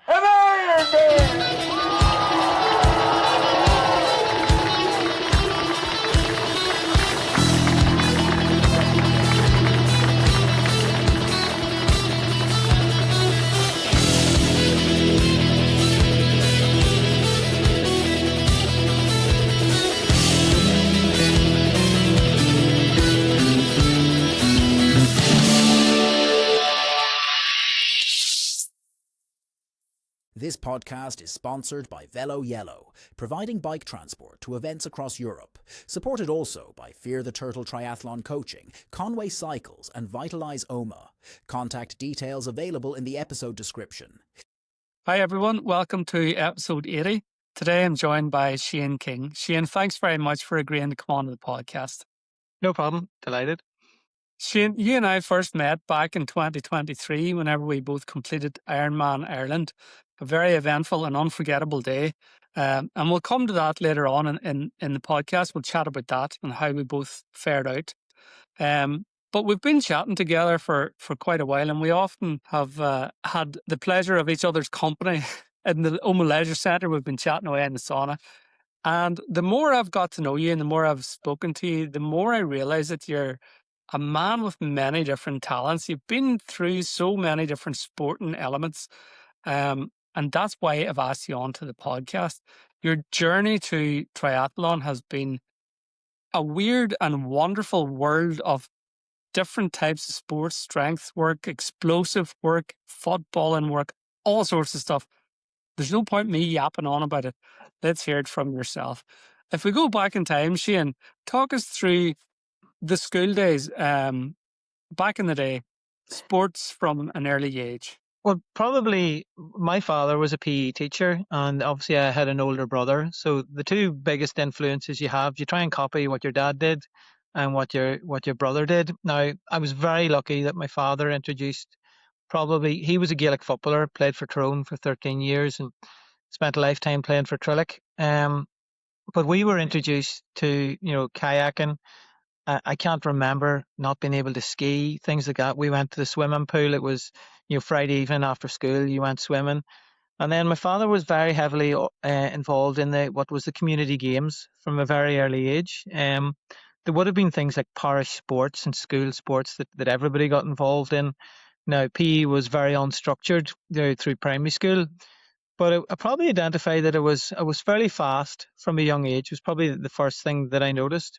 An Ironman! This podcast is sponsored by Velo Yellow, providing bike transport to events across Europe. Supported also by Fear the Turtle Triathlon Coaching, Conway Cycles and Vitalize Omagh. Contact details available in the episode description. Hi everyone, welcome to episode 80. Today I'm joined by Shane King. Shane, thanks very much for agreeing to come on to the podcast. No problem. Delighted. Shane, you and I first met back in 2023 whenever we both completed Ironman Ireland. A very eventful and unforgettable day. And we'll come to that later on in the podcast. We'll chat about that and how we both fared out. But we've been chatting together for quite a while, and we often have had the pleasure of each other's company in the Omagh Leisure Centre. We've been chatting away in the sauna. And the more I've got to know you and the more I've spoken to you, the more I realise that you're a man with many different talents. You've been through so many different sporting elements. And that's why I've asked you on to the podcast. Your journey to triathlon has been a weird and wonderful world of different types of sports, strength work, explosive work, footballing work, all sorts of stuff. There's no point me yapping on about it. Let's hear it from yourself. If we go back in time, Shane, talk us through the school days, back in the day, sports from an early age. Well, probably my father was a PE teacher, and obviously I had an older brother. So the two biggest influences you have, you try and copy what your dad did and what your brother did. Now, I was very lucky that my father introduced, he was a Gaelic footballer, played for Tyrone for 13 years and spent a lifetime playing for Trillick. But we were introduced to, kayaking. I can't remember not being able to ski, things like that. We went to the swimming pool. It was, Friday evening after school, you went swimming. And then my father was very heavily involved in what was the community games from a very early age. There would have been things like parish sports and school sports that everybody got involved in. Now, PE was very unstructured through primary school. But I probably identified that I was fairly fast from a young age. It was probably the first thing that I noticed.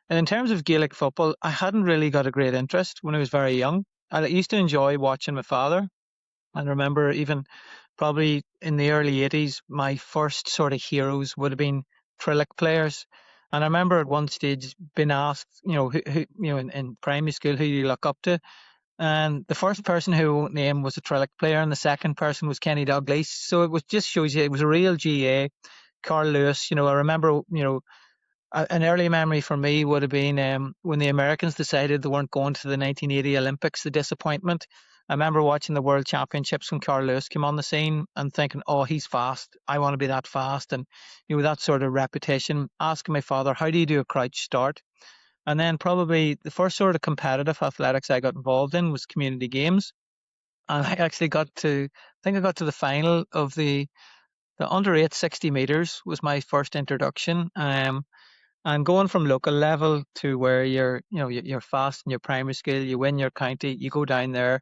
And in terms of Gaelic football, I hadn't really got a great interest when I was very young. I used to enjoy watching my father. And remember, even probably in the early 80s, my first sort of heroes would have been Trillick players. And I remember at one stage being asked, who in primary school, who do you look up to? And the first person who I won't name was a Trillick player, and the second person was Kenny Dalglish. So it was just shows you it was a real GA. Carl Lewis, I remember, an early memory for me would have been when the Americans decided they weren't going to the 1980 Olympics, the disappointment. I remember watching the World Championships when Carl Lewis came on the scene and thinking, oh, he's fast. I want to be that fast. And, that sort of reputation, asking my father, how do you do a crouch start? And then probably the first sort of competitive athletics I got involved in was community games. And I actually got to the final of the under 8 60 meters was my first introduction. And going from local level to where you're fast in your primary school, you win your county, you go down there,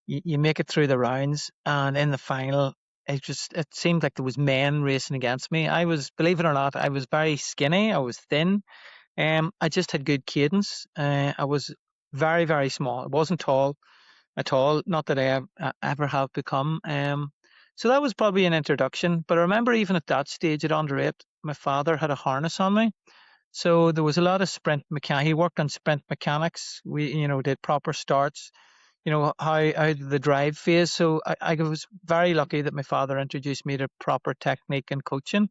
you make it through the rounds, and in the final, it seemed like there was men racing against me. I was, believe it or not, I was very skinny, I was thin, I just had good cadence. I was very, very small. I wasn't tall at all, not that I ever have become. So that was probably an introduction. But I remember even at that stage at under 8, my father had a harness on me. So there was a lot of sprint mechanics. He worked on sprint mechanics. We, did proper starts, how the drive phase. So I was very lucky that my father introduced me to proper technique and coaching.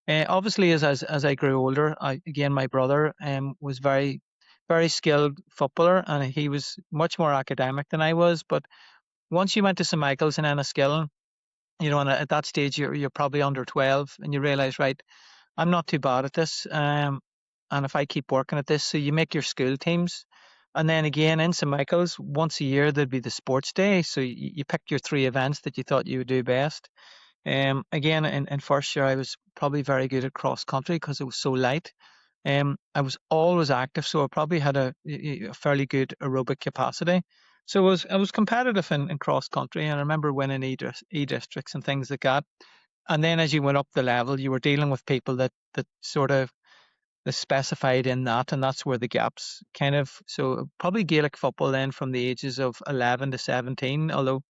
Obviously, as I grew older, my brother was very, very skilled footballer, and he was much more academic than I was. But once you went to St Michael's and Enniskillen, and at that stage you're probably under 12, and you realise, right, I'm not too bad at this. And if I keep working at this, so you make your school teams. And then again in St Michael's, once a year there'd be the sports day. So you picked your three events that you thought you would do best. Again, in first year, I was probably very good at cross country because it was so light. I was always active, so I probably had a fairly good aerobic capacity. So I was competitive in cross country, and I remember winning E districts and things like that. And then as you went up the level, you were dealing with people that sort of they specified in that, and that's where the gaps kind of. So probably Gaelic football then from the ages of 11 to 17. Although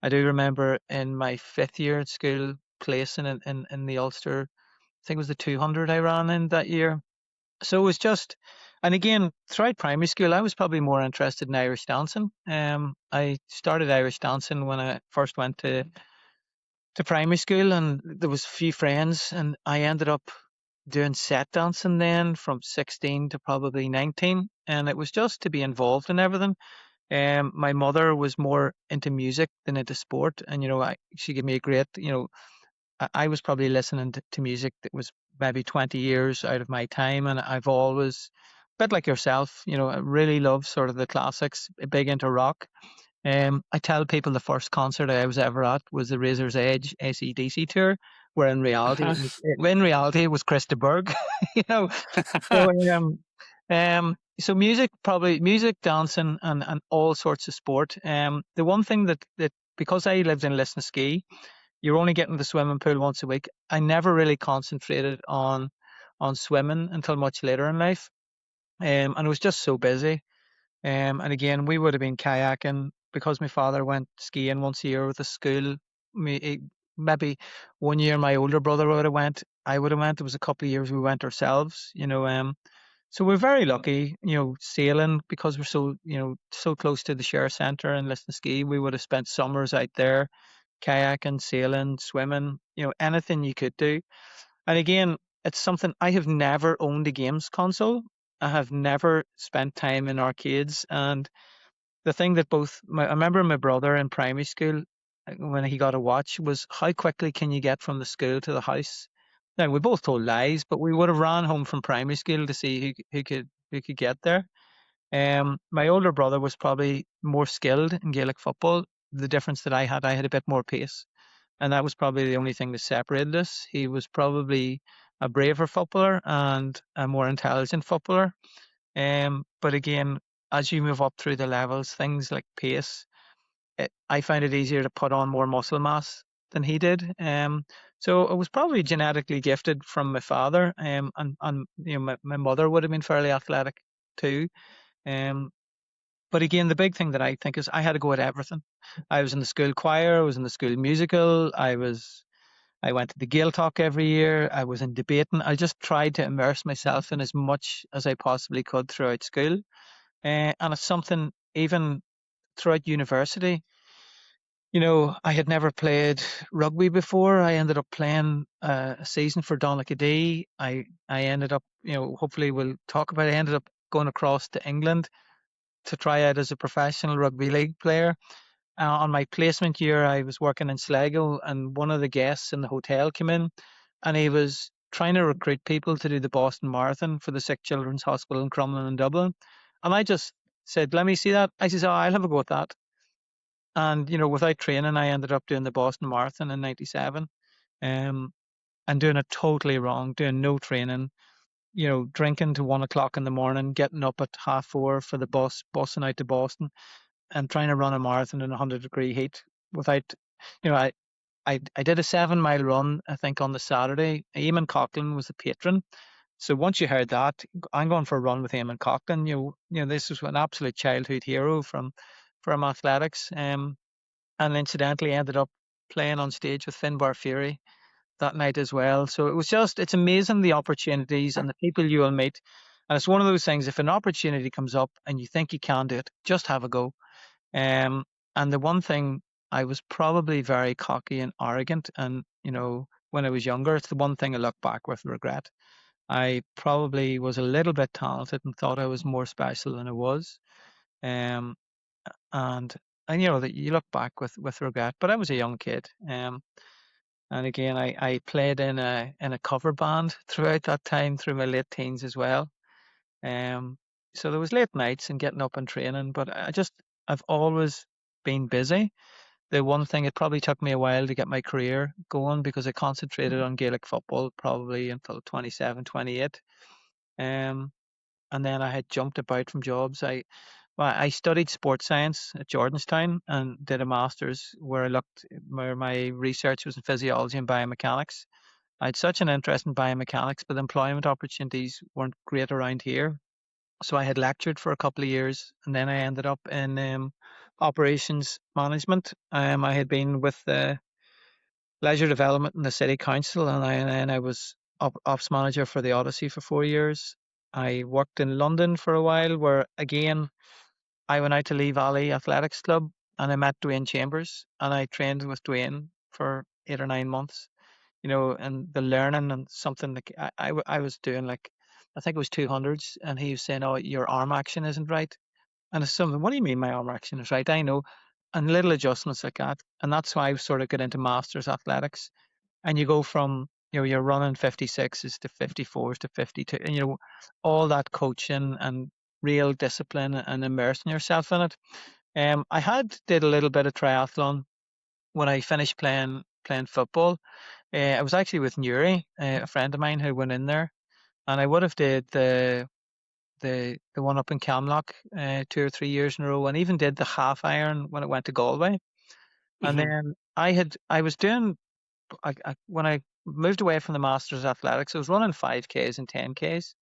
I do remember in my fifth year at school placing in the Ulster, I think it was the 200 I ran in that year. So it was just, and again, throughout primary school, I was probably more interested in Irish dancing. I started Irish dancing when I first went to primary school, and there was a few friends, and I ended up doing set dancing then from 16 to probably 19, and it was just to be involved in everything. My mother was more into music than into sport, and she gave me a great, I was probably listening to music that was maybe 20 years out of my time, and I've always, a bit like yourself, I really love sort of the classics, big into rock. I tell people the first concert I was ever at was the Razor's Edge AC/DC tour, where in reality it was Chris de Burgh, you know. So so music, dancing, and all sorts of sport. The one thing that because I lived in Lisnaskea, you're only getting the swimming pool once a week. I never really concentrated on swimming until much later in life, and it was just so busy. And again, we would have been kayaking because my father went skiing once a year with the school. Maybe one year my older brother would have went. I would have went. It was a couple of years we went ourselves. So we're very lucky. Sailing because we're so close to the share centre in Lisnaskea. We would have spent summers out there kayaking, sailing, swimming. Anything you could do. And again, it's something I have never owned a games console. I have never spent time in arcades. And the thing that I remember my brother in primary school when he got a watch was how quickly can you get from the school to the house? Now we both told lies, but we would have ran home from primary school to see who could get there. My older brother was probably more skilled in Gaelic football. The difference that I had a bit more pace, and that was probably the only thing that separated us. He was probably a braver footballer and a more intelligent footballer. But again, as you move up through the levels, things like pace, I find it easier to put on more muscle mass than he did. So I was probably genetically gifted from my father, and my mother would have been fairly athletic too. Um, but again, the big thing that I think is I had to go at everything. I was in the school choir, I was in the school musical, I went to the Gaeltacht every year, I was in debating. I just tried to immerse myself in as much as I possibly could throughout school. And it's something even throughout university. I had never played rugby before. I ended up playing a season for Donaghadee. I ended up, hopefully we'll talk about it. I ended up going across to England to try out as a professional rugby league player. On my placement year, I was working in Sligo, and one of the guests in the hotel came in, and he was trying to recruit people to do the Boston Marathon for the Sick Children's Hospital in Crumlin in Dublin. And I just said, "Let me see that." I says, "Oh, I'll have a go at that." And without training, I ended up doing the Boston Marathon in '97, and doing it totally wrong, doing no training. Drinking to 1 o'clock in the morning, getting up at 4:30 for the bus, bussing out to Boston, and trying to run a marathon in 100-degree heat without, you know, I did a 7 mile run, I think, on the Saturday. Eamon Coughlin was the patron. So once you heard that, I'm going for a run with Eamon Coughlin. This was an absolute childhood hero from athletics. And incidentally ended up playing on stage with Finbar Fury that night as well. So it's amazing the opportunities and the people you will meet. And it's one of those things, if an opportunity comes up and you think you can do it, just have a go. Um, and the one thing, I was probably very cocky and arrogant. And, when I was younger, it's the one thing I look back with regret. I probably was a little bit talented and thought I was more special than I was. Um, and, that you look back with regret, but I was a young kid. And again, I played in a cover band throughout that time, through my late teens as well. So there was late nights and getting up and training, but I've always been busy. The one thing, it probably took me a while to get my career going because I concentrated on Gaelic football probably until 27, 28. Um, and then I had jumped about from jobs. I studied sports science at Jordanstown and did a master's where my research was in physiology and biomechanics. I had such an interest in biomechanics, but employment opportunities weren't great around here. So I had lectured for a couple of years, and then I ended up in operations management. I had been with leisure development in the city council, and then I was ops manager for the Odyssey for 4 years. I worked in London for a while, where again I went out to Lee Valley Athletics Club, and I met Dwayne Chambers, and I trained with Dwayne for 8 or 9 months. And the learning and something like I was doing, like, I think it was 200s, and he was saying, "Oh, your arm action isn't right." And it's something, what do you mean my arm action is right? I know. And little adjustments like that. And that's why I sort of got into masters athletics. And you go from, you're running 56s to 54s to 52, and, all that coaching and real discipline and immersing yourself in it. I had did a little bit of triathlon when I finished playing football. I was actually with Newry, a friend of mine who went in there, and I would have did the one up in Camlock 2 or 3 years in a row, and even did the half iron when it went to Galway. And Hmm. then I was doing when I moved away from the Masters Athletics, I was running 5Ks and 10Ks,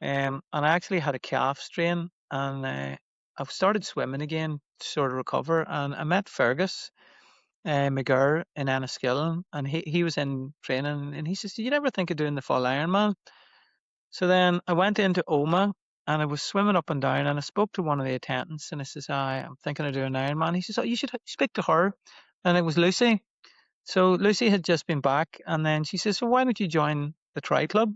and I actually had a calf strain, and I've started swimming again to sort of recover. And I met Fergus McGurr in Enniskillen, and he was in training, and he says, "Did you ever think of doing the full Ironman?" So then I went into Omagh, and I was swimming up and down, and I spoke to one of the attendants, and I says, I'm thinking of doing Ironman. He says, "Oh, you should speak to her." And it was Lucy. So Lucy had just been back, and then she says, "Well, why don't you join the Tri Club?"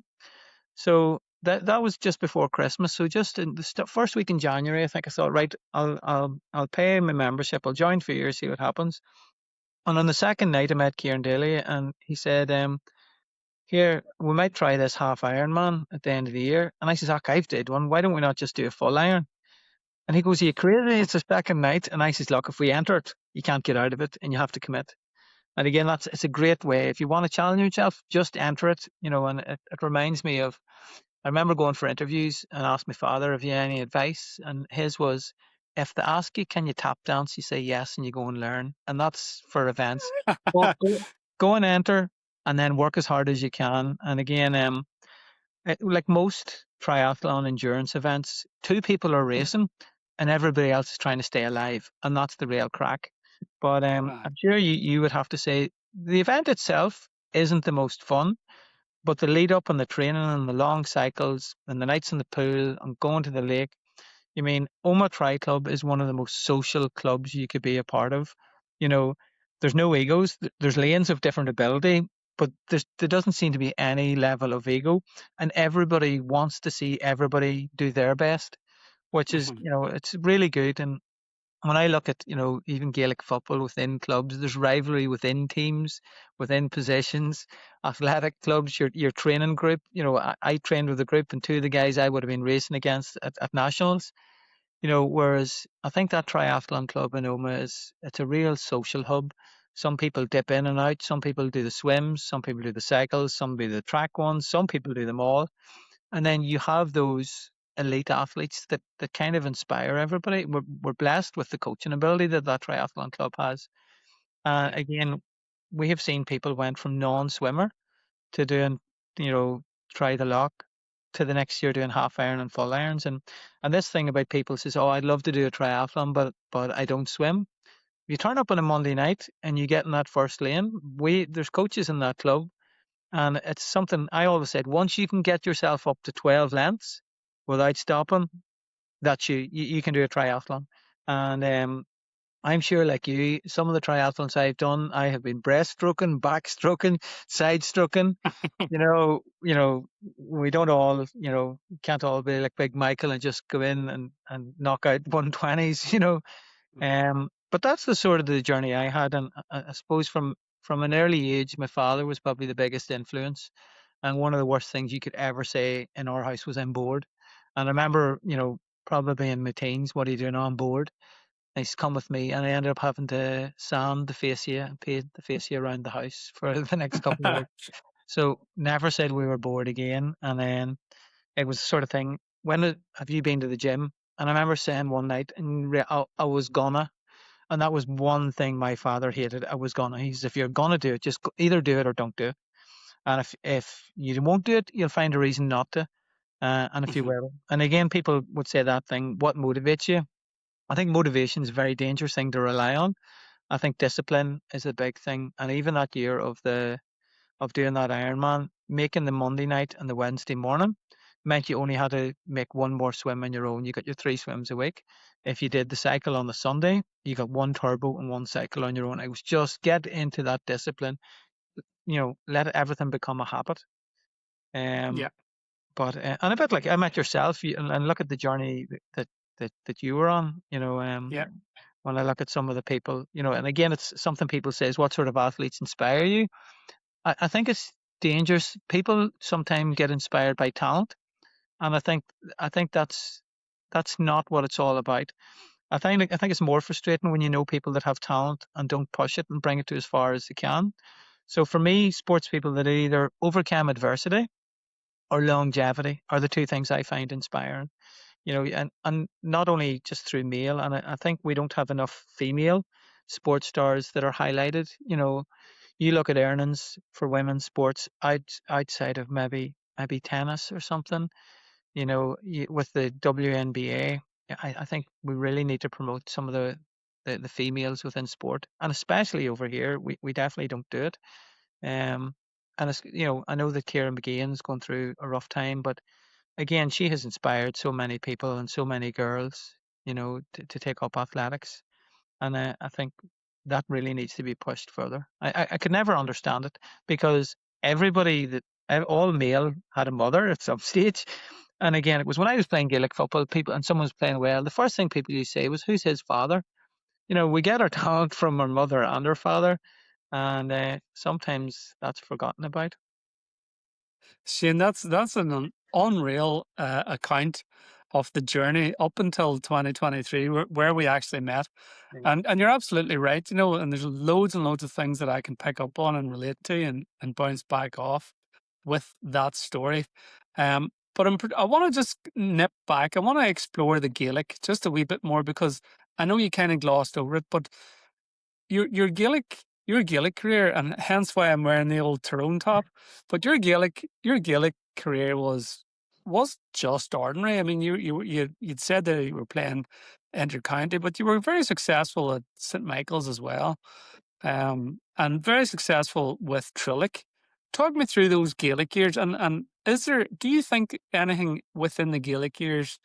So that was just before Christmas. So just in the first week in January, I think I thought, right, I'll pay my membership. I'll join for a year, see what happens. And on the second night, I met Kieran Daly, and he said, "Here, we might try this half Ironman at the end of the year." And I says, "Ak, I've did one. Why don't we not just do a full iron?" And he goes, "Are you crazy? It's the second night." And I says, "Look, if we enter it, you can't get out of it, and you have to commit." And again, it's a great way. If you want to challenge yourself, just enter it. And it reminds me of, I remember going for interviews and asked my father, "Have you any advice?" And his was, if they ask you, "Can you tap dance?" you say yes, and you go and learn. And that's for events. Go and enter, and then work as hard as you can. And again, like most triathlon endurance events, two people are racing and everybody else is trying to stay alive. And that's the real crack. But Right. I'm sure you would have to say the event itself isn't the most fun, but the lead up and the training and the long cycles and the nights in the pool and going to the lake. You mean, Omagh Tri Club is one of the most social clubs you could be a part of. You know, there's no egos. There's lanes of different ability, but there doesn't seem to be any level of ego, and everybody wants to see everybody do their best, which is, Mhm. it's really good. And when I look at, even Gaelic football within clubs, there's rivalry within teams, within positions, athletic clubs, your training group. I trained with a group, and two of the guys I would have been racing against at nationals. Whereas I think that triathlon club in Omagh it's a real social hub. Some people dip in and out. Some people do the swims. Some people do the cycles. Some do the track ones. Some people do them all. And then you have those elite athletes that kind of inspire everybody. We're blessed with the coaching ability that triathlon club has. Yeah. Again, we have seen people went from non-swimmer to doing, you know, try the lock to the next year doing half iron and full irons. And this thing about people says, "Oh, I'd love to do a triathlon, but I don't swim." You turn up on a Monday night and you get in that first lane. There's coaches in that club, and it's something I always said. Once you can get yourself up to 12 lengths without stopping, that you can do a triathlon. And I'm sure, like you, some of the triathlons I've done, I have been breaststroking, backstroking, side stroking. We don't all, can't all be like Big Michael and just go in and knock out 120s. But that's the sort of the journey I had, and I suppose from an early age, my father was probably the biggest influence, and one of the worst things you could ever say in our house was "I'm bored." And I remember, probably in my teens, what are you doing on board? And he's come with me, and I ended up having to sand the fascia and paint the fascia around the house for the next couple of weeks. So never said we were bored again. And then it was the sort of thing. Have you been to the gym? And I remember saying one night, and I was gonna, and that was one thing my father hated. I was gonna. He's, if you're gonna do it, just either do it or don't do it. And if you won't do it, you'll find a reason not to. And if you Mhm. will, and again, people would say that thing, what motivates you? I think motivation is a very dangerous thing to rely on. I think discipline is a big thing. And even that year of doing that Ironman, making the Monday night and the Wednesday morning meant you only had to make one more swim on your own. You got your 3 swims a week. If you did the cycle on the Sunday, you got one turbo and one cycle on your own. It was just get into that discipline, let everything become a habit. Um, Yeah, and a bit like I met yourself, and look at the journey that you were on. yeah. When I look at some of the people, and again, it's something people say is, what sort of athletes inspire you? I think it's dangerous. People sometimes get inspired by talent, and I think that's not what it's all about. I think it's more frustrating when you know people that have talent and don't push it and bring it to as far as they can. So for me, sports people that either overcome adversity or longevity are the two things I find inspiring. And not only just through male, and I think we don't have enough female sports stars that are highlighted. You look at earnings for women's sports outside of maybe tennis or something. With the WNBA, I think we really need to promote some of the females within sport, and especially over here, we definitely don't do it. Um, and it's, I know that Kieran McGeehan's going through a rough time, but again, she has inspired so many people and so many girls, to take up athletics. And I think that really needs to be pushed further. I could never understand it, because all male had a mother at some stage. And again, it was when I was playing Gaelic football, people, and someone was playing well, the first thing people used to say was, "Who's his father?" We get our talent from our mother and our father, and sometimes that's forgotten about. Shane, that's an unreal account of the journey up until 2023, where we actually met. And you're absolutely right, and there's loads and loads of things that I can pick up on and relate to and bounce back off with that story. But I want to just nip back. I want to explore the Gaelic just a wee bit more, because I know you kind of glossed over it, but your Gaelic career, and hence why I'm wearing the old Tyrone top. But your Gaelic career was just ordinary. I mean, you'd said that you were playing inter-county, but you were very successful at St Michael's as well, and very successful with Trillick. Talk me through those Gaelic years, and do you think anything within the Gaelic years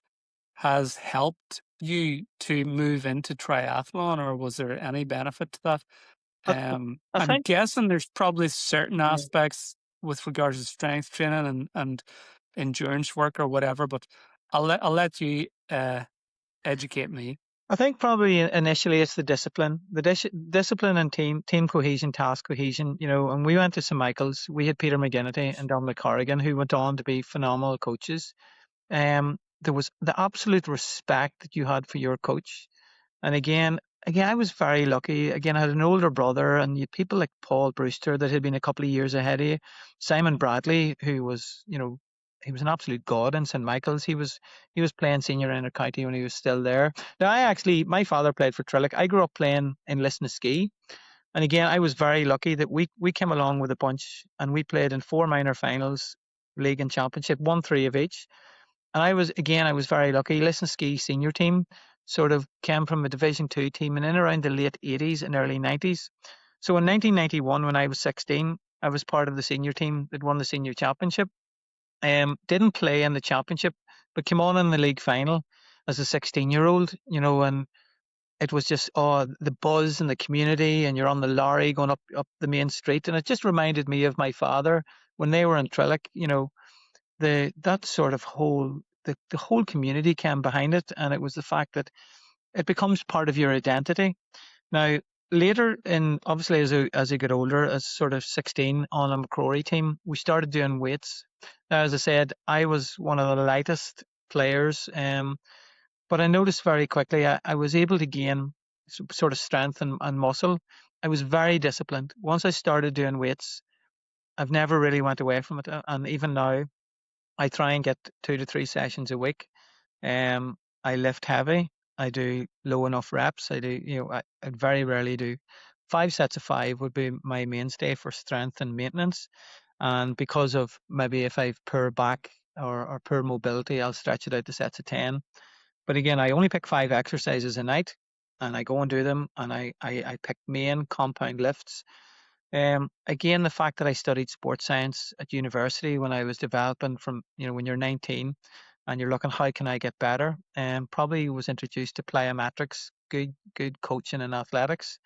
has helped you to move into triathlon, or was there any benefit to that? I, I I'm think, guessing there's probably certain yeah, aspects with regards to strength training and endurance work or whatever, but I'll let you educate me. I think probably initially it's the discipline, discipline and team cohesion, task cohesion. And we went to St Michael's. We had Peter McGinnity and Dominic Corrigan, who went on to be phenomenal coaches. There was the absolute respect that you had for your coach. And again, I was very lucky. Again, I had an older brother, and you had people like Paul Brewster that had been a couple of years ahead of you. Simon Bradley, who was, he was an absolute god in St Michael's. He was playing senior inter-county when he was still there. Now, my father played for Trillick. I grew up playing in Lisnaskea. And again, I was very lucky that we came along with a bunch, and we played in 4 minor finals, league and championship, won 3 of each. And I was very lucky. Lisnaskea senior team sort of came from a Division 2 team, and in around the late 80s and early 90s. So in 1991, when I was 16, I was part of the senior team that won the senior championship. Didn't play in the championship, but came on in the league final as a 16-year-old, and it was just, the buzz in the community, and you're on the lorry going up the main street. And it just reminded me of my father when they were in Trillick. That sort of the whole community came behind it, and it was the fact that it becomes part of your identity. Now, later, in obviously as I got older, as sort of 16 on a McCrory team, we started doing weights. Now, as I said, I was one of the lightest players. But I noticed very quickly I was able to gain sort of strength and muscle. I was very disciplined. Once I started doing weights, I've never really went away from it. And even now, I try and get 2 to 3 sessions a week. I lift heavy. I do low enough reps. I do, I very rarely do 5 sets of 5 would be my mainstay for strength and maintenance. And because of maybe if I've poor back or poor mobility, I'll stretch it out to sets of 10. But again, I only pick 5 exercises a night and I go and do them, and I pick main compound lifts. Again, the fact that I studied sports science at university when I was developing from, when you're 19 and you're looking, how can I get better? Probably was introduced to plyometrics, good coaching and athletics.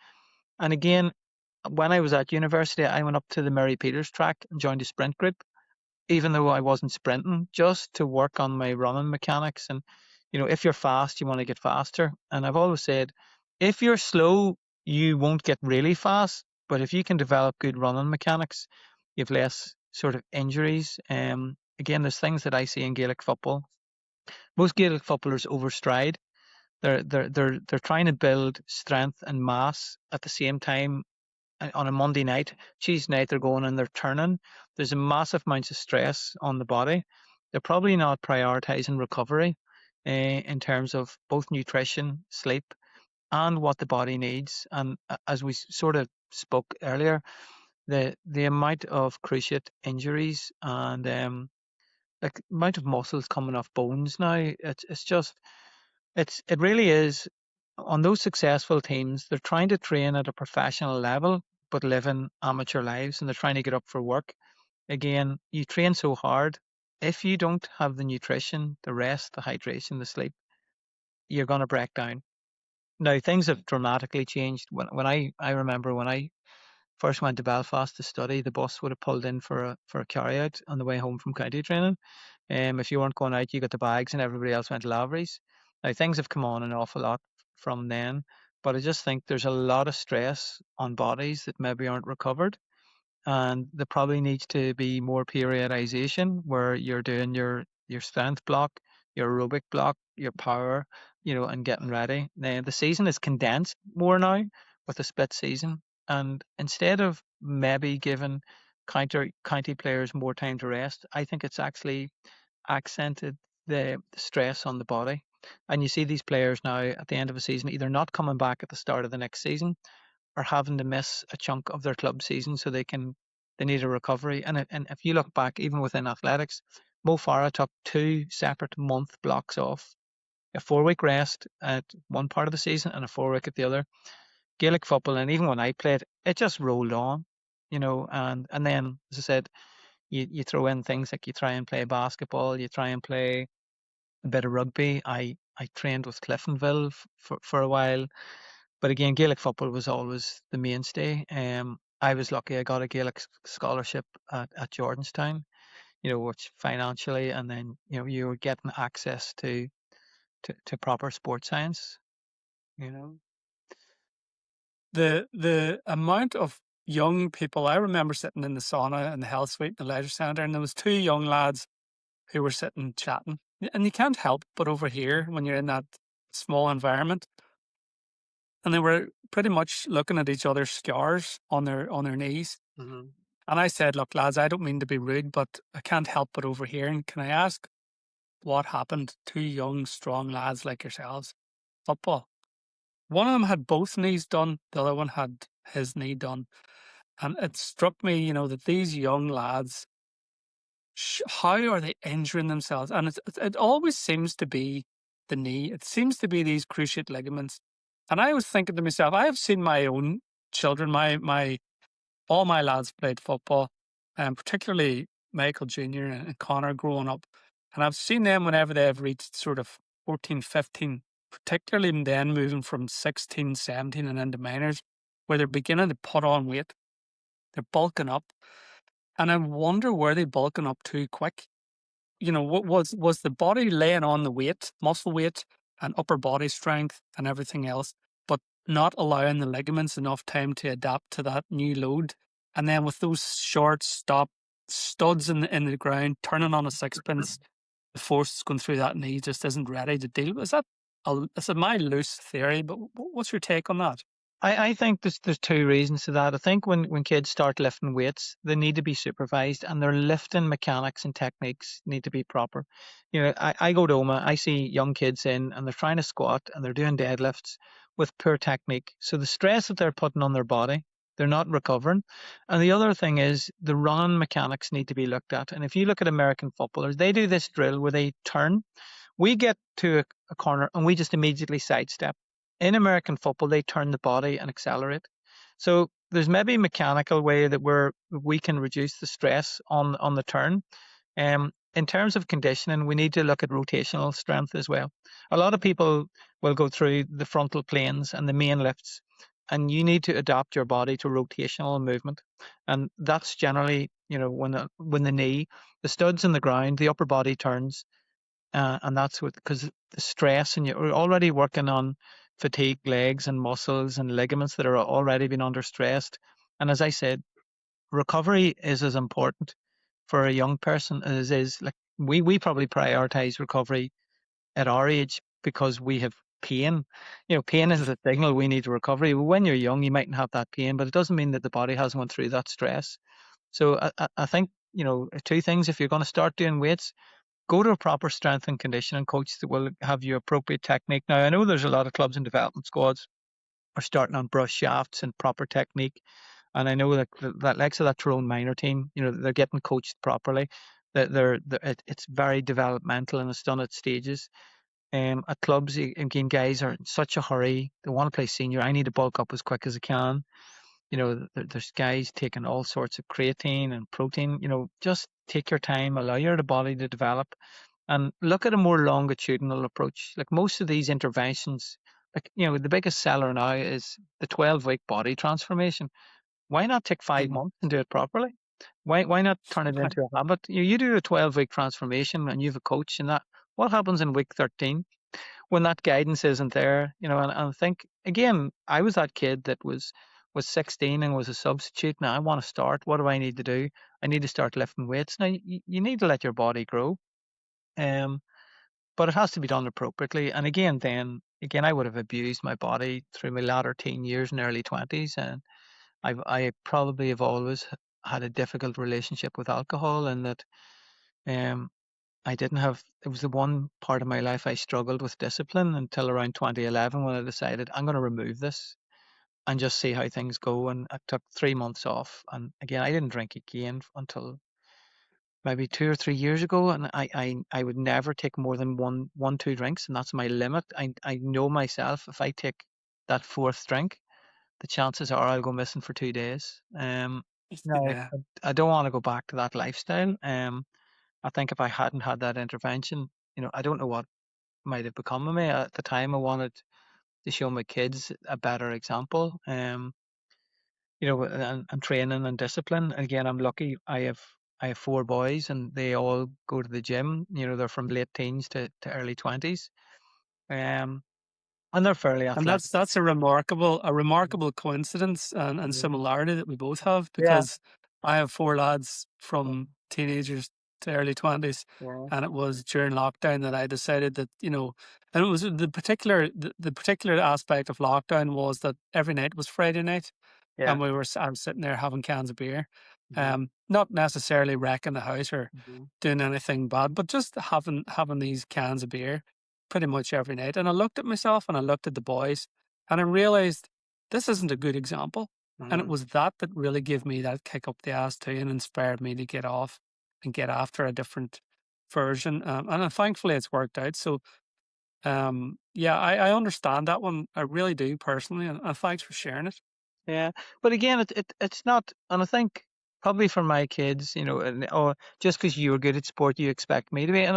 And again, when I was at university, I went up to the Mary Peters track and joined a sprint group, even though I wasn't sprinting, just to work on my running mechanics. And, if you're fast, you want to get faster. And I've always said, if you're slow, you won't get really fast. But if you can develop good running mechanics, you have less sort of injuries. Again, there's things that I see in Gaelic football. Most Gaelic footballers overstride. They're trying to build strength and mass at the same time on a Monday night. Tuesday night, they're going and they're turning. There's a massive amount of stress on the body. They're probably not prioritizing recovery in terms of both nutrition, sleep, and what the body needs. And as we sort of spoke earlier, the amount of cruciate injuries and like amount of muscles coming off bones now, it's just it really is. On those successful teams, they're trying to train at a professional level, but living amateur lives, and they're trying to get up for work. Again, you train so hard. If you don't have the nutrition, the rest, the hydration, the sleep, you're going to break down. Now, things have dramatically changed. When I remember when I first went to Belfast to study, the bus would have pulled in for a carry out on the way home from county training. If you weren't going out, you got the bags, and everybody else went to Lavery's. Now things have come on an awful lot from then, but I just think there's a lot of stress on bodies that maybe aren't recovered, and there probably needs to be more periodization where you're doing your strength block, your aerobic block, your power, and getting ready. Now the season is condensed more now with a split season, and instead of maybe giving county players more time to rest, I think it's actually accented the stress on the body. And you see these players now at the end of a season either not coming back at the start of the next season or having to miss a chunk of their club season so they need a recovery. And if you look back, even within athletics, Mo Farah took 2 separate month blocks off, a 4 week rest at one part of the season and a 4 week at the other. Gaelic football, and even when I played, it just rolled on, and then, as I said, you throw in things like you try and play basketball, you try and play a bit of rugby. I trained with Cliftonville for a while, but again, Gaelic football was always the mainstay. I was lucky; I got a Gaelic scholarship at Jordanstown, which financially, and then you were getting access to proper sports science. The amount of young people, I remember sitting in the sauna in the health suite in the leisure centre, and there was 2 young lads who were sitting chatting. And you can't help but overhear when you're in that small environment. And they were pretty much looking at each other's scars on their knees. Mm-hmm. And I said, look, lads, I don't mean to be rude, but I can't help but overhearing. Can I ask what happened to young, strong lads like yourselves? Football. One of them had both knees done. The other one had his knee done. And it struck me, that these young lads, how are they injuring themselves? And it always seems to be the knee. It seems to be these cruciate ligaments. And I was thinking to myself, I have seen my own children, all my lads played football, and particularly Michael Jr. and Connor growing up. And I've seen them whenever they've reached sort of 14, 15, particularly then moving from 16, 17 and into minors, where they're beginning to put on weight. They're bulking up. And I wonder, were they bulking up too quick? What was the body laying on the weight, muscle weight and upper body strength and everything else, but not allowing the ligaments enough time to adapt to that new load? And then with those short stop studs in the ground, turning on a sixpence, the force going through that knee just isn't ready to deal with. Is that my loose theory? But what's your take on that? I think there's two reasons to that. I think when kids start lifting weights, they need to be supervised, and their lifting mechanics and techniques need to be proper. I go to Omagh, I see young kids in, and they're trying to squat and they're doing deadlifts with poor technique. So the stress that they're putting on their body, they're not recovering. And the other thing is the run mechanics need to be looked at. And if you look at American footballers, they do this drill where they turn. We get to a corner and we just immediately sidestep. In American football, they turn the body and accelerate. So there's maybe a mechanical way that we can reduce the stress on the turn. In terms of conditioning, we need to look at rotational strength as well. A lot of people will go through the frontal planes and the main lifts, and you need to adapt your body to rotational movement. And that's generally, when the knee, the studs in the ground, the upper body turns, and that's because the stress, and you're already working on fatigued legs and muscles and ligaments that are already been under stressed. And as I said, recovery is as important for a young person as is like we probably prioritize recovery at our age because we have pain. Pain is a signal we need recovery. When you're young, you mightn't have that pain, but it doesn't mean that the body hasn't went through that stress. So I think, two things. If you're going to start doing weights, go to a proper strength and conditioning coach that will have your appropriate technique. Now, I know there's a lot of clubs and development squads are starting on brush shafts and proper technique. And I know that likes of that Tyrone minor team, they're getting coached properly. It's very developmental and it's done at stages. At clubs, again, guys are in such a hurry. They want to play senior. I need to bulk up as quick as I can. There's guys taking all sorts of creatine and protein. Just take your time, allow your body to develop, and look at a more longitudinal approach. Like most of these interventions, the biggest seller now is the 12-week body transformation. Why not take 5 months and do it properly? Why not turn it into a habit? You do a 12-week transformation and you have a coach, and that what happens in week 13 when that guidance isn't there? And I think again, I was that kid that was 16 and was a substitute. Now I want to start. What do I need to do? I need to start lifting weights. Now you need to let your body grow. But it has to be done appropriately. And again, I would have abused my body through my latter teen years and early 20s. And I probably have always had a difficult relationship with alcohol, and that I didn't have, it was the one part of my life I struggled with discipline until around 2011 when I decided I'm going to remove this and just see how things go. And I took 3 months off. And again, I didn't drink again until maybe 2 or 3 years ago, and I would never take more than two drinks, and that's my limit. I know myself, if I take that fourth drink, the chances are I'll go missing for 2 days. No, Yeah. I don't want to go back to that lifestyle. I think if I hadn't had that intervention, I don't know what might have become of me. At the time, I wanted to show my kids a better example. And training and discipline. Again, I'm lucky. I have 4 boys, and they all go to the gym. They're from late teens to early 20s, and they're fairly And athletic. that's a remarkable coincidence and similarity that we both have, Yeah, because I have 4 lads from teenagers to early 20s, yeah, and it was during lockdown that I decided that, and it was the particular aspect of lockdown was that every night was Friday night, yeah. and I was sitting there having cans of beer, Mhm, not necessarily wrecking the house or mhm. doing anything bad, but just having these cans of beer pretty much every night. And I looked at myself and I looked at the boys, and I realized this isn't a good example. And it was that really gave me that kick up the ass too, and inspired me to get off and get after a different version. Thankfully it's worked out. So yeah, I understand that one. I really do personally, and thanks for sharing it. Yeah, but again, it's not, and I think probably for my kids, or just because you were good at sport, you expect me to be, and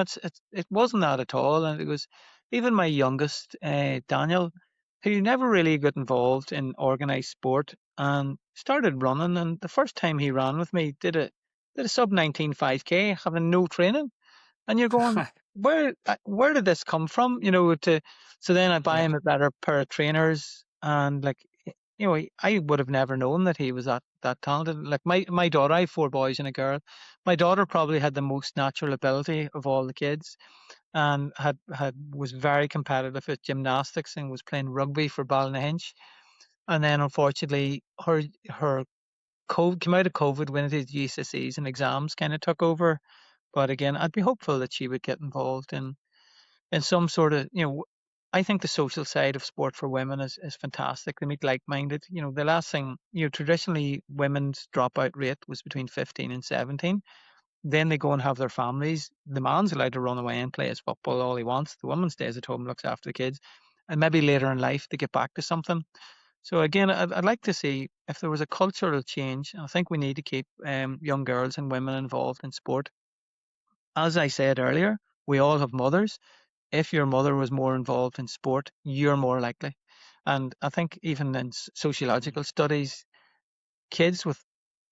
it wasn't that at all. And it was even my youngest, Daniel, who never really got involved in organized sport and started running. And the first time he ran with me, did a sub 19 5K, having no training. And you're going, where did this come from? So then I buy Yeah. him a better pair of trainers, and like I would have never known that he was that talented. Like my daughter, I have 4 boys and a girl. My daughter probably had the most natural ability of all the kids, and had was very competitive at gymnastics and was playing rugby for Ballynahinch. And then unfortunately, her came out of COVID when it is GCSEs and exams kind of took over. But again, I'd be hopeful that she would get involved in some sort of, I think the social side of sport for women is fantastic. They meet like-minded. The last thing, traditionally women's dropout rate was between 15 and 17. Then they go and have their families. The man's allowed to run away and play his football all he wants. The woman stays at home and looks after the kids. And maybe later in life they get back to something. So again, I'd like to see if there was a cultural change. I think we need to keep young girls and women involved in sport. As I said earlier, we all have mothers. If your mother was more involved in sport, you're more likely. And I think even in sociological studies, kids with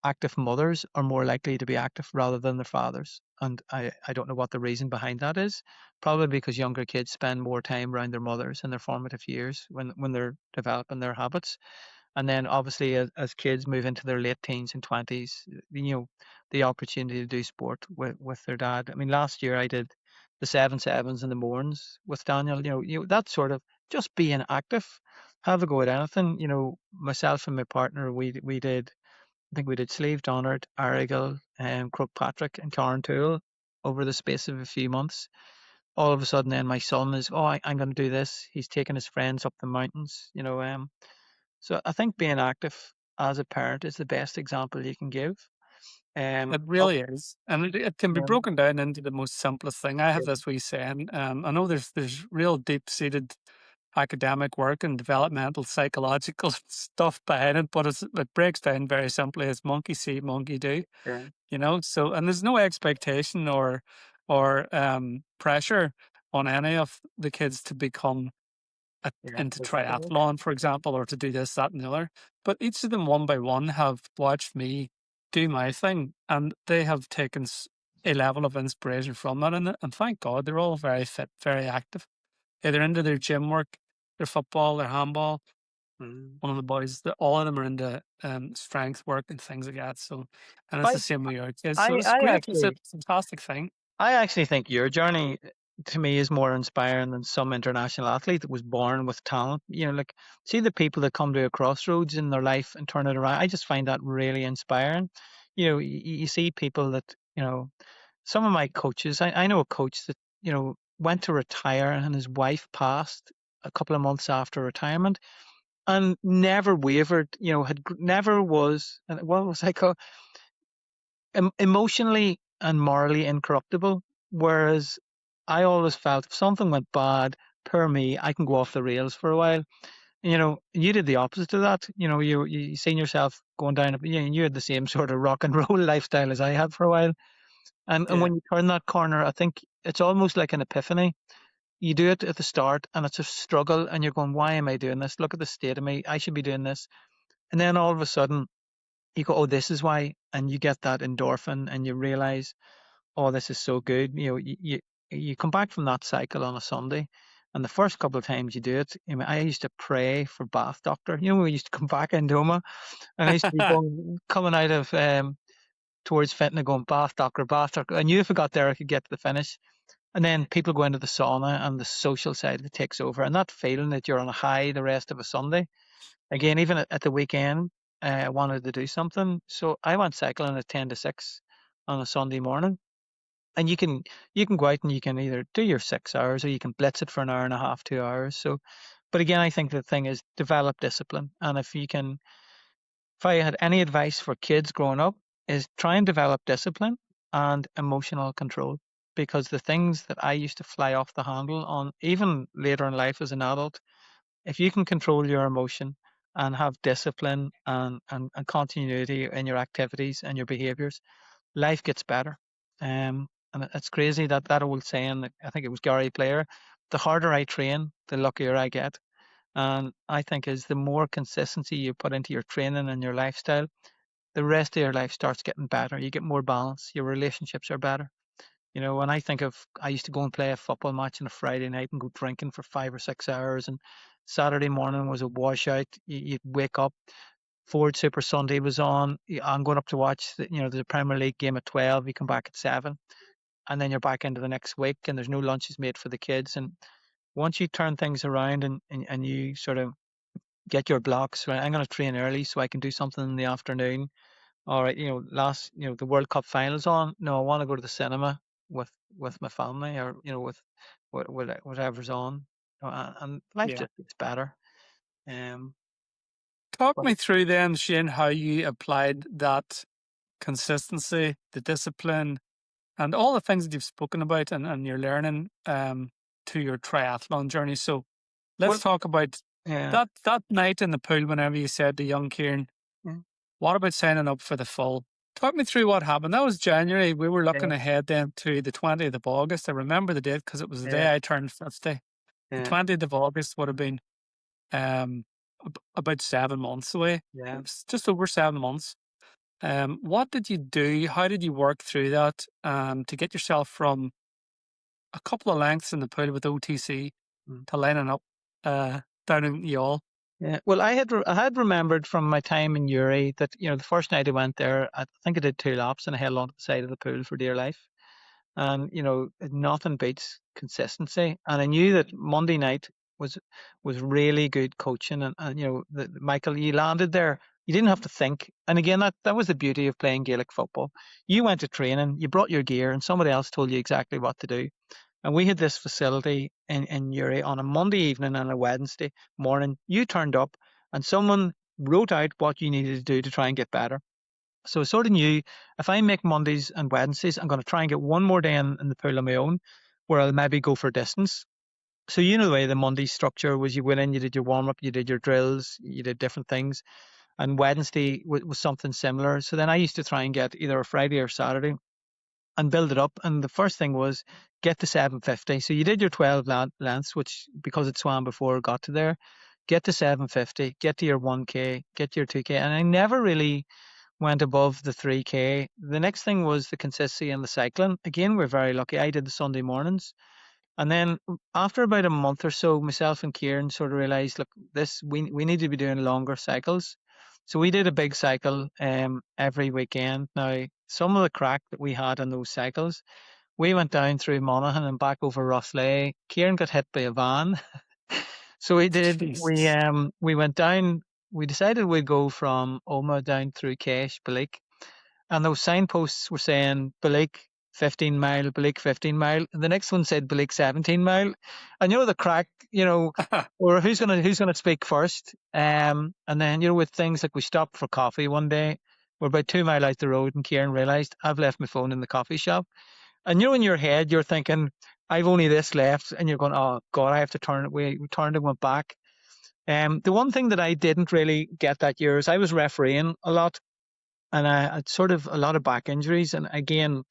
active mothers are more likely to be active rather than their fathers. And I don't know what the reason behind that is. Probably because younger kids spend more time around their mothers in their formative years when they're developing their habits. And then obviously as kids move into their late teens and 20s, the opportunity to do sport with their dad. I mean, last year I did the 7-7s and the morns with Daniel. That sort of just being active, have a go at anything. Myself and my partner, we did, I think we did Slave Donard, Arrigal, Croagh-Patrick and Carntool over the space of a few months. All of a sudden then my son is, I'm going to do this. He's taking his friends up the mountains, so I think being active as a parent is the best example you can give. It Oh, really is, and it can be yeah, broken down into the most simplest thing. I have yeah, this wee saying. I know there's real deep seated academic work and developmental psychological stuff behind it, but it breaks down very simply as monkey see, monkey do. yeah, So and there's no expectation or pressure on any of the kids to become yeah, into exactly. triathlon, for example, or to do this, that, and the other. But each of them, one by one, have watched me do my thing, and they have taken a level of inspiration from that. And thank God, they're all very fit, very active. Either into their gym work, their football, their handball. Mm. One of the boys, all of them are into strength work and things like that. So, and it's I, the same with your kids. So I, it's I great. It's a actually, fantastic thing. I actually think your journey to me is more inspiring than some international athlete that was born with talent. Like see the people that come to a crossroads in their life and turn it around. I just find that really inspiring. You see people that, some of my coaches, I know a coach that, went to retire and his wife passed a couple of months after retirement and never wavered, never was, and what was I called, emotionally and morally incorruptible. Whereas I always felt if something went bad, per me, I can go off the rails for a while. You did the opposite of that. You seen yourself going down, you had the same sort of rock and roll lifestyle as I had for a while. And Yeah. when you turn that corner, I think it's almost like an epiphany. You do it at the start and it's a struggle and you're going, why am I doing this? Look at the state of me. I should be doing this. And then all of a sudden you go, oh, this is why. And you get that endorphin and you realize, oh, this is so good. You come back from that cycle on a Sunday. And the first couple of times you do it, I used to pray for bath doctor. We used to come back into Omagh and I used to be coming out of towards Fenton going bath doctor, bath doctor. I knew if I got there, I could get to the finish. And then people go into the sauna and the social side of it takes over. And that feeling that you're on a high the rest of a Sunday. Again, even at the weekend, I wanted to do something. So I went cycling at 10 to 6 on a Sunday morning. And you can go out and you can either do your 6 hours or you can blitz it for an hour and a half, 2 hours. So, but again, I think the thing is develop discipline. And if I had any advice for kids growing up, is try and develop discipline and emotional control. Because the things that I used to fly off the handle on, even later in life as an adult, if you can control your emotion and have discipline and continuity in your activities and your behaviors, life gets better. And it's crazy that old saying, I think it was Gary Player, the harder I train, the luckier I get. And I think is the more consistency you put into your training and your lifestyle, the rest of your life starts getting better. You get more balance. Your relationships are better. When I think of, I used to go and play a football match on a Friday night and go drinking for 5 or 6 hours and Saturday morning was a washout. You'd wake up. Ford Super Sunday was on. I'm going up to watch the Premier League game at 12. You come back at 7, and then you're back into the next week, and there's no lunches made for the kids. And once you turn things around and you sort of get your blocks, right? I'm going to train early so I can do something in the afternoon. All right, the World Cup finals on. No, I want to go to the cinema with my family, or with whatever's on. And life Yeah. just gets better. Um, Talk but me through then, Shane, how you applied that consistency, the discipline, and all the things that you've spoken about and you're learning to your triathlon journey. So let's well, talk about yeah, that night in the pool whenever you said to young Kieran, yeah, what about signing up for the full? Talk me through what happened. That was January. We were yeah, looking ahead then to the 20th of August. I remember the date because it was the yeah, day I turned 50. The yeah, 20th of August would have been about 7 months away. yeah. It's just over 7 months. What did you do? How did you work through that to get yourself from a couple of lengths in the pool with OTC Mm. to lining up down in Youghal? Yeah. Well, I had remembered from my time in Uri that the first night I went there, I think I did 2 laps and I held on to the side of the pool for dear life. And nothing beats consistency. And I knew that Monday night was really good coaching. And Michael, you landed there. You didn't have to think. And again, that was the beauty of playing Gaelic football. You went to training, you brought your gear, and somebody else told you exactly what to do. And we had this facility in Uri on a Monday evening and a Wednesday morning. You turned up and someone wrote out what you needed to do to try and get better. So I sort of knew if I make Mondays and Wednesdays, I'm going to try and get one more day in the pool on my own where I'll maybe go for distance. So the way the Monday structure was, you went in, you did your warm up, you did your drills, you did different things. And Wednesday was something similar. So then I used to try and get either a Friday or Saturday and build it up. And the first thing was get to 750. So you did your 12 lengths, which because it swam before got to there. Get to 750, get to your 1K, get to your 2K. And I never really went above the 3K. The next thing was the consistency in the cycling. Again, we're very lucky. I did the Sunday mornings. And then after about a month or so, myself and Kieran sort of realized, look, we need to be doing longer cycles. So we did a big cycle every weekend. Now, some of the crack that we had on those cycles, we went down through Monaghan and back over Rosslea. Kieran got hit by a van. So we did. Jesus. We went down. We decided we'd go from Omagh down through Kesh, Balik, and those signposts were saying Balik 15 mile, Balik 15 mile. And the next one said Balik 17 mile. And the crack, or who's gonna speak first. And then with things like we stopped for coffee one day. We're about 2 mile out the road, and Kieran realised I've left my phone in the coffee shop. And in your head you're thinking, I've only this left, and you're going, oh God, I have to turn it. We turned and went back. The one thing that I didn't really get that year is I was refereeing a lot, and I had sort of a lot of back injuries. And again,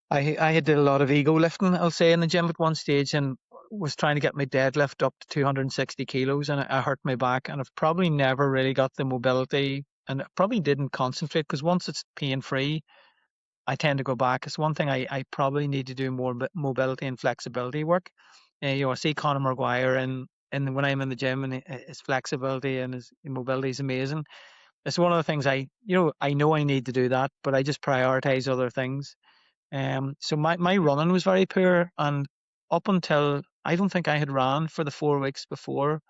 I had did a lot of ego lifting, I'll say, in the gym at one stage, and was trying to get my deadlift up to 260 kilos, and I hurt my back, and I've probably never really got the mobility, and I probably didn't concentrate, because once it's pain free, I tend to go back. It's one thing I probably need to do more mobility and flexibility work. I see Conor Maguire, and when I'm in the gym, and his flexibility and his mobility is amazing. It's one of the things I know I need to do that, but I just prioritize other things. So my running was very poor, and up until I don't think I had ran for the 4 weeks before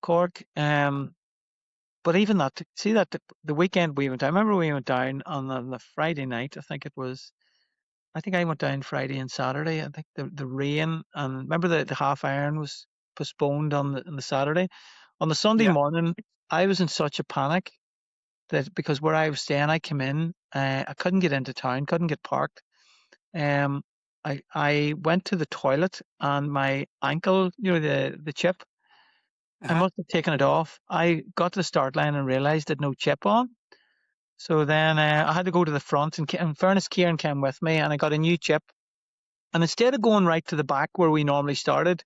Cork. But even that, see that the weekend we went, I remember we went down on the Friday night. I think I went down Friday and Saturday. I think the rain, and remember the half iron was postponed on the Saturday. On the Sunday Yeah. morning, I was in such a panic that because where I was staying, I came in, I couldn't get into town, couldn't get parked. Um, I went to the toilet, and my ankle, the chip, I Uh-huh. must have taken it off. I got to the start line and realised there'd no chip on. So then I had to go to the front, and in fairness, Kieran came with me, and I got a new chip. And instead of going right to the back where we normally started,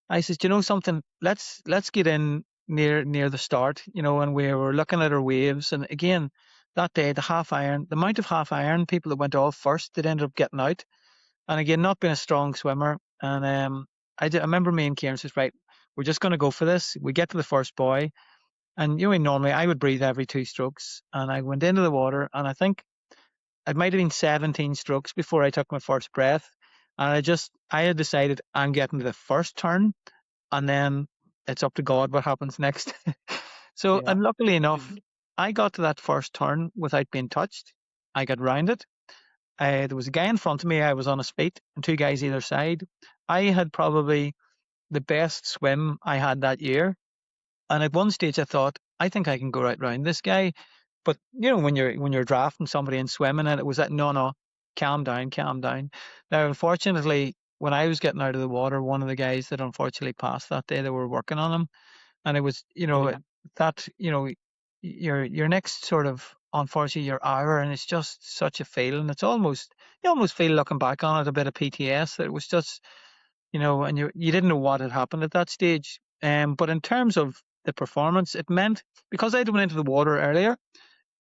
I said, you know something, let's get in near the start, and we were looking at our waves. And again, that day, the amount of half iron people that went off first, that ended up getting out. And again, not being a strong swimmer. And I remember me and Kieran says, right, we're just going to go for this. We get to the first buoy, and normally I would breathe every 2 strokes, and I went into the water, and I think it might have been 17 strokes before I took my first breath. And I had decided I'm getting to the first turn, and then it's up to God what happens next. So, Yeah. and luckily enough, I got to that first turn without being touched. I got rounded. There was a guy in front of me. I was on his feet, and 2 guys either side. I had probably the best swim I had that year. And at one stage, I thought, I think I can go right round this guy. But when you're drafting somebody and swimming, and it was that no, calm down, calm down. Now, unfortunately, when I was getting out of the water, one of the guys that unfortunately passed that day, they were working on him, and it was Yeah. that your next sort of, unfortunately, your hour, and it's just such a feeling. It's almost, you almost feel, looking back on it, a bit of PTS. That it was just, and you didn't know what had happened at that stage. But in terms of the performance, it meant, because I'd went into the water earlier,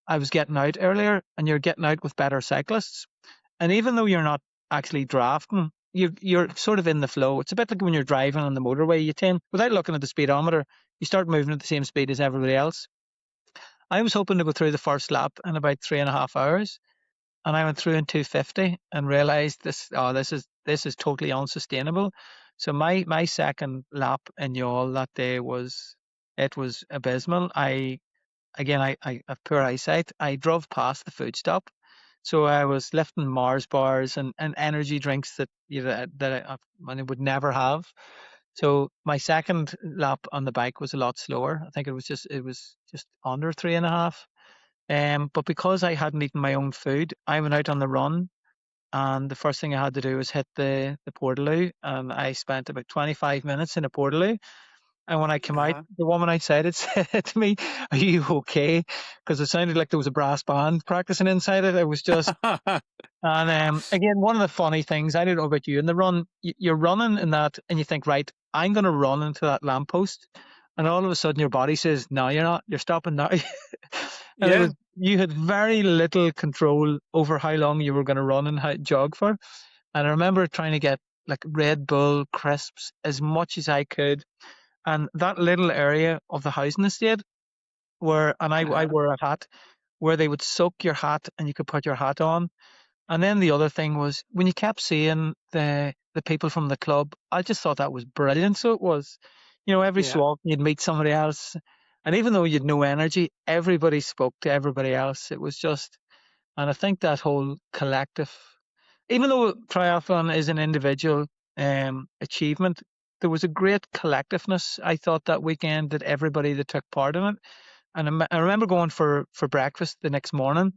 I was getting out earlier, and you're getting out with better cyclists. And even though you're not actually drafting, you're sort of in the flow. It's a bit like when you're driving on the motorway. You tend, without looking at the speedometer, you start moving at the same speed as everybody else. I was hoping to go through the first lap in about 3.5 hours, and I went through in 2:50 and realized this is totally unsustainable. So my second lap in Youghal that day was, it was abysmal. I have poor eyesight. I drove past the food stop, so I was lifting Mars bars and energy drinks that I would never have. So my second lap on the bike was a lot slower. I think it was just under 3.5. But because I hadn't eaten my own food, I went out on the run, and the first thing I had to do was hit the Portaloo, and I spent about 25 minutes in a Portaloo. And when I came out, Uh-huh. the woman outside it said to me, "Are you okay?" Because it sounded like there was a brass band practicing inside it. It was just, and again, one of the funny things, I don't know about you, in the run, you're running in that, and you think, right, I'm going to run into that lamppost, and all of a sudden your body says, no, you're not. You're stopping now. And Yeah. you had very little control over how long you were going to run and how jog for. And I remember trying to get like Red Bull crisps as much as I could, and that little area of the housing estate where, and I Uh-huh. wore a hat, where they would soak your hat and you could put your hat on. And then the other thing was, when you kept seeing the people from the club, I just thought that was brilliant. So it was, every so Yeah. often you'd meet somebody else, and even though you'd no energy, everybody spoke to everybody else. It was just, and I think that whole collective, even though triathlon is an individual achievement, there was a great collectiveness, I thought, that weekend, that everybody that took part in it. And I remember going for breakfast the next morning,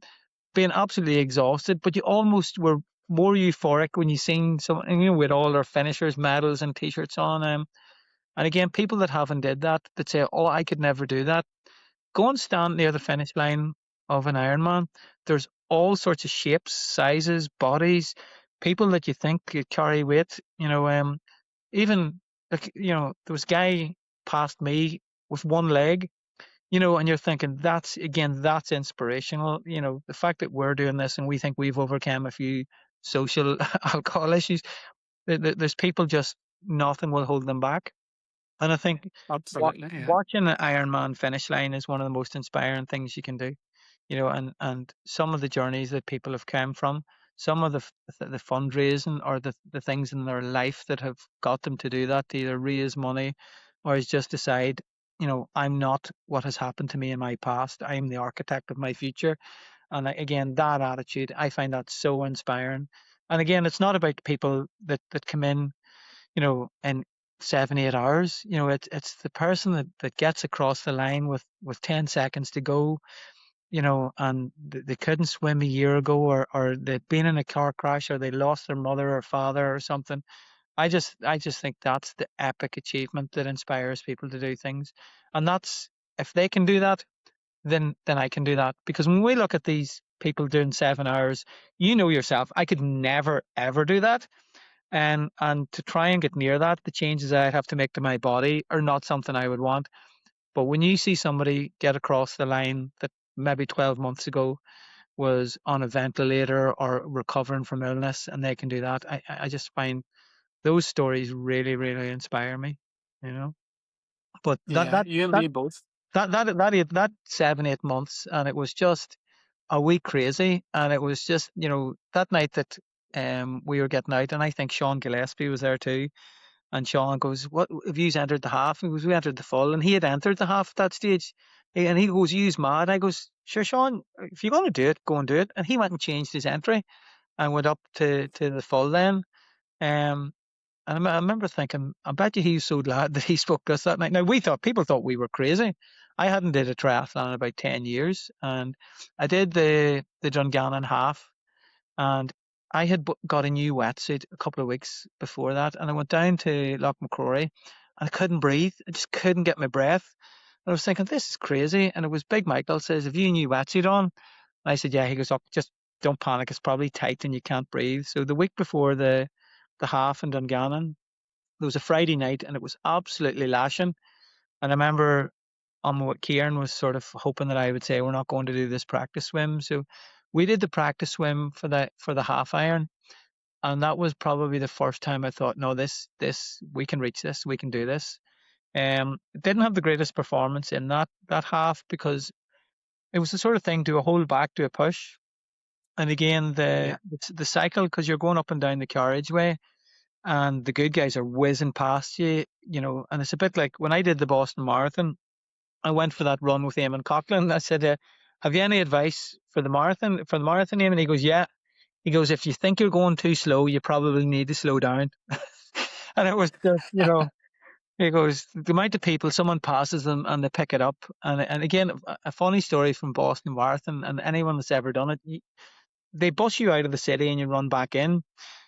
being absolutely exhausted, but you almost were more euphoric when you seen someone, with all their finishers, medals, and T-shirts on. And again, people that haven't did that, that say, "Oh, I could never do that." Go and stand near the finish line of an Ironman. There's all sorts of shapes, sizes, bodies, people that you think could carry weight. Even like, there was a guy past me with one leg, and you're thinking, that's inspirational. The fact that we're doing this and we think we've overcome a few social alcohol issues, there's people, just nothing will hold them back. And I think Absolutely. Yeah. watching an Ironman finish line is one of the most inspiring things you can do. And some of the journeys that people have come from, some of the fundraising, or the things in their life that have got them to do that, to either raise money or is just decide, I'm not what has happened to me in my past. I am the architect of my future. And again, that attitude, I find that so inspiring. And again, it's not about people that come in 7, 8 hours. It's the person that gets across the line with 10 seconds to go, and they couldn't swim a year ago, or they'd been in a car crash, or they lost their mother or father or something. I just think that's the epic achievement that inspires people to do things. And that's, if they can do that, then I can do that. Because when we look at these people doing 7 hours, yourself, I could never ever do that. And to try and get near that, the changes I have to make to my body are not something I would want. But when you see somebody get across the line that maybe 12 months ago was on a ventilator or recovering from illness, and they can do that, I just find those stories really, really inspire me, you know? But Yeah, you and me both. that 7-8 months, and it was just a wee crazy. And it was just, that night that we were getting out, and I think Sean Gillespie was there too. And Sean goes, "What have you entered the half?" He goes, "We entered the full," and he had entered the half at that stage. And he goes, "You's mad." I goes, "Sure, Sean, if you're going to do it, go and do it." And he went and changed his entry and went up to the full then. Um, and I remember thinking, I bet you he's so glad that he spoke to us that night. Now, people thought we were crazy. I hadn't did a triathlon in about 10 years, and I did the Dungannon half, and I had got a new wetsuit a couple of weeks before that, and I went down to Loch Macrory, and I couldn't breathe. I just couldn't get my breath. And I was thinking, this is crazy. And it was Big Michael says, "Have you a new wetsuit on?" And I said, "Yeah." He goes, "Oh, just don't panic. It's probably tight and you can't breathe." So the week before the half in Dungannon, it was a Friday night, and it was absolutely lashing. And I remember Kieran was sort of hoping that I would say, "We're not going to do this practice swim." So we did the practice swim for the half iron, and that was probably the first time I thought, "No, this we can reach this, we can do this." Didn't have the greatest performance in that half, because it was the sort of thing, do a hold back, do a push, and again Yeah. the cycle, because you're going up and down the carriageway, and the good guys are whizzing past you, and it's a bit like when I did the Boston Marathon. I went for that run with Eamon Coughlin. I said, "Have you any advice for the marathon?" Eamon? And he goes, "Yeah." He goes, "If you think you're going too slow, you probably need to slow down." And it was just, he goes, the amount of people, someone passes them and they pick it up. And again, a funny story from Boston Marathon, and anyone that's ever done it, they bus you out of the city and you run back in.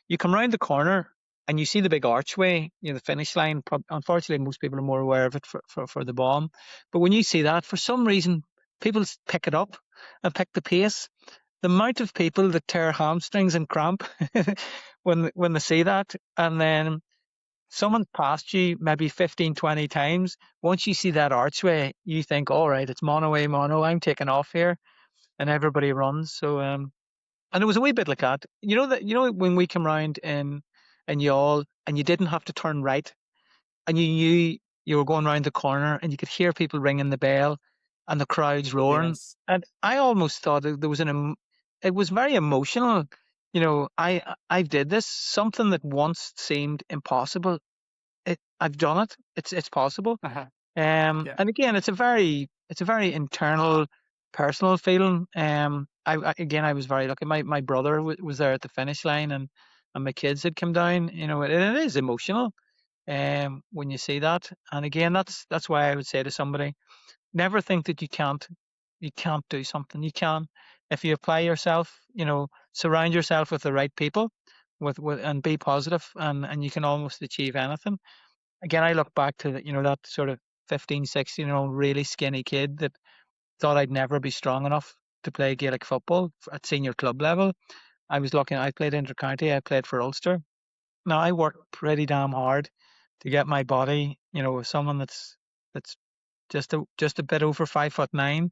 You come round the corner and you see the big archway, the finish line. Unfortunately, most people are more aware of it for the bomb. But when you see that, for some reason, people pick it up and pick the pace. The amount of people that tear hamstrings and cramp when they see that, and then someone passed you maybe 15, 20 times. Once you see that archway, you think, all right, it's mono a mono. I'm taking off here, and everybody runs. So, and it was a wee bit like that. When we come round in Youghal, and you didn't have to turn right, and you knew you were going round the corner, and you could hear people ringing the bell, and the crowds roaring. Yes. And I almost thought there was it was very emotional. I did this, something that once seemed impossible. I've done it. It's possible. Uh-huh. Yeah. And again, it's a very internal, personal feeling. I was very lucky. My brother was there at the finish line, and my kids had come down. It is emotional. When you see that, and again, that's why I would say to somebody, never think that you can't do something. You can, if you apply yourself. Surround yourself with the right people, and be positive, and you can almost achieve anything. Again, I look back to that sort of 15, 16-year-old really skinny kid that thought I'd never be strong enough to play Gaelic football at senior club level. I was lucky. I played intercounty. I played for Ulster. Now I worked pretty damn hard to get my body, someone that's just a bit over 5'9"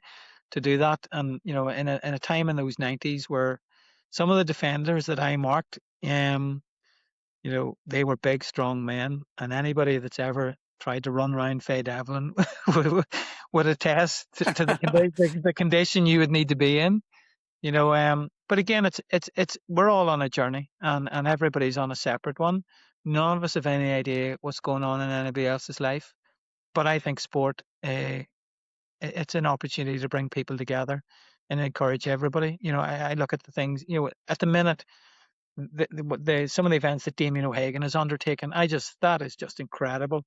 to do that. And in a time in those 90s where some of the defenders that I marked, they were big, strong men, and anybody that's ever tried to run around Faye Devlin would attest to the condition you would need to be in. But again, it's we're all on a journey, and everybody's on a separate one. None of us have any idea what's going on in anybody else's life. But I think sport, it's an opportunity to bring people together and encourage everybody. I look at the things, at the minute, some of the events that Damien O'Hagan has undertaken, that is just incredible.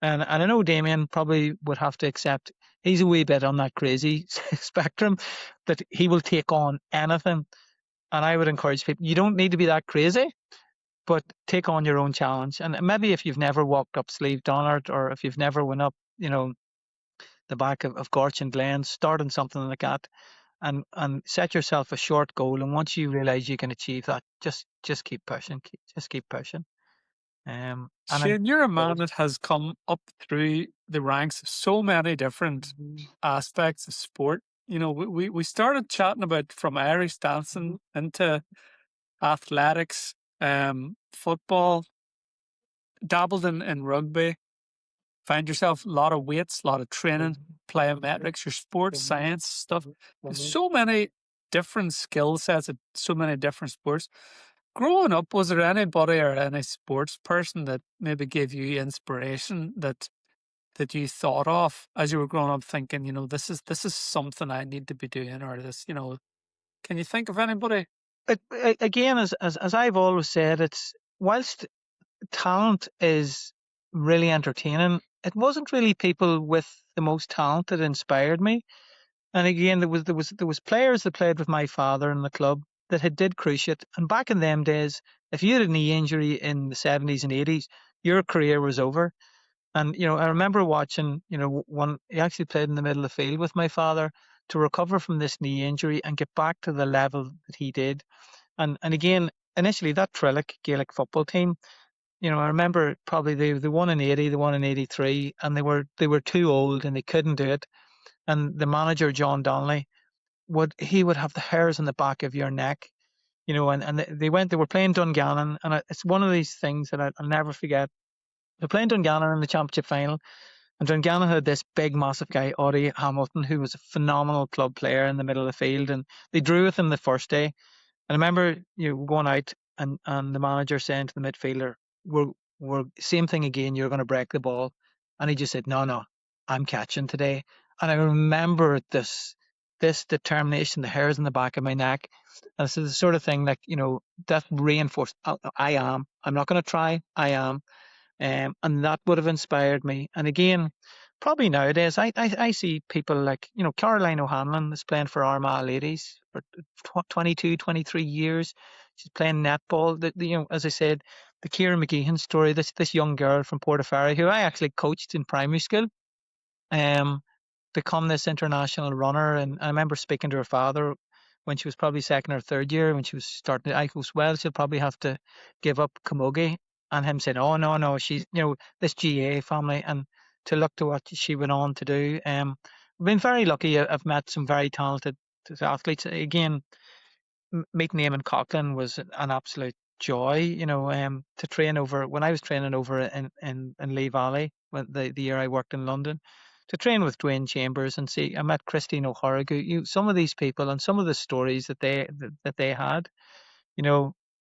And I know Damien probably would have to accept he's a wee bit on that crazy spectrum, that he will take on anything. And I would encourage people, you don't need to be that crazy, but take on your own challenge. And maybe if you've never walked up Sleeve Donard, or if you've never went up, the back of Gorch and Glen, start on something like that, and set yourself a short goal. And once you realize you can achieve that, just keep pushing, just keep pushing. And Shane, you're a man that has come up through the ranks of so many different aspects of sport. We started chatting about from Irish dancing into athletics, football, dabbled in rugby, find yourself a lot of weights, a lot of training, plyometrics, your sports science stuff. There's so many different skill sets, so many different sports. Growing up, was there anybody or any sports person that maybe gave you inspiration that you thought of as you were growing up, thinking, this is something I need to be doing, or this, can you think of anybody? Again, as I've always said, it's whilst talent is really entertaining, it wasn't really people with the most talent that inspired me. And again, there was players that played with my father in the club that had did cruciate. And back in them days, if you had a knee injury in the 70s and 80s, your career was over. And I remember watching, one he actually played in the middle of the field with my father to recover from this knee injury and get back to the level that he did. And again, initially that Trillic Gaelic football team, I remember probably the one in 80, the one in 83, and they were too old and they couldn't do it. And the manager John Donnelly would have the hairs on the back of your neck, and they were playing Dungannon, and it's one of these things that I'll never forget. They're playing Dungannon in the championship final, and Dungannon had this big, massive guy, Audie Hamilton, who was a phenomenal club player in the middle of the field, and they drew with him the first day. And I remember going out and the manager saying to the midfielder, we're same thing again, you're going to break the ball. And he just said, no, I'm catching today. And I remember this determination, the hairs in the back of my neck. And it's the sort of thing like, that reinforced, I'm not going to try, I am. And that would have inspired me. And again, probably nowadays, I see people like, Caroline O'Hanlon is playing for Armagh ladies for 22, 23 years. She's playing netball. As I said, the Kieran McGeehan story, this young girl from Portaferry, who I actually coached in primary school, become this international runner. And I remember speaking to her father when she was probably second or third year, when she was starting. I goes, well, she'll probably have to give up camogie. And him saying, oh, no, she's, this GA family, and to look to what she went on to do. I've been very lucky. I've met some very talented athletes. Again, meeting Eamon Coughlin was an absolute joy, to train over, when I was training over in Lee Valley, when the year I worked in London, to train with Dwayne Chambers and see, I met Christine O'Haragu, some of these people and some of the stories that they had,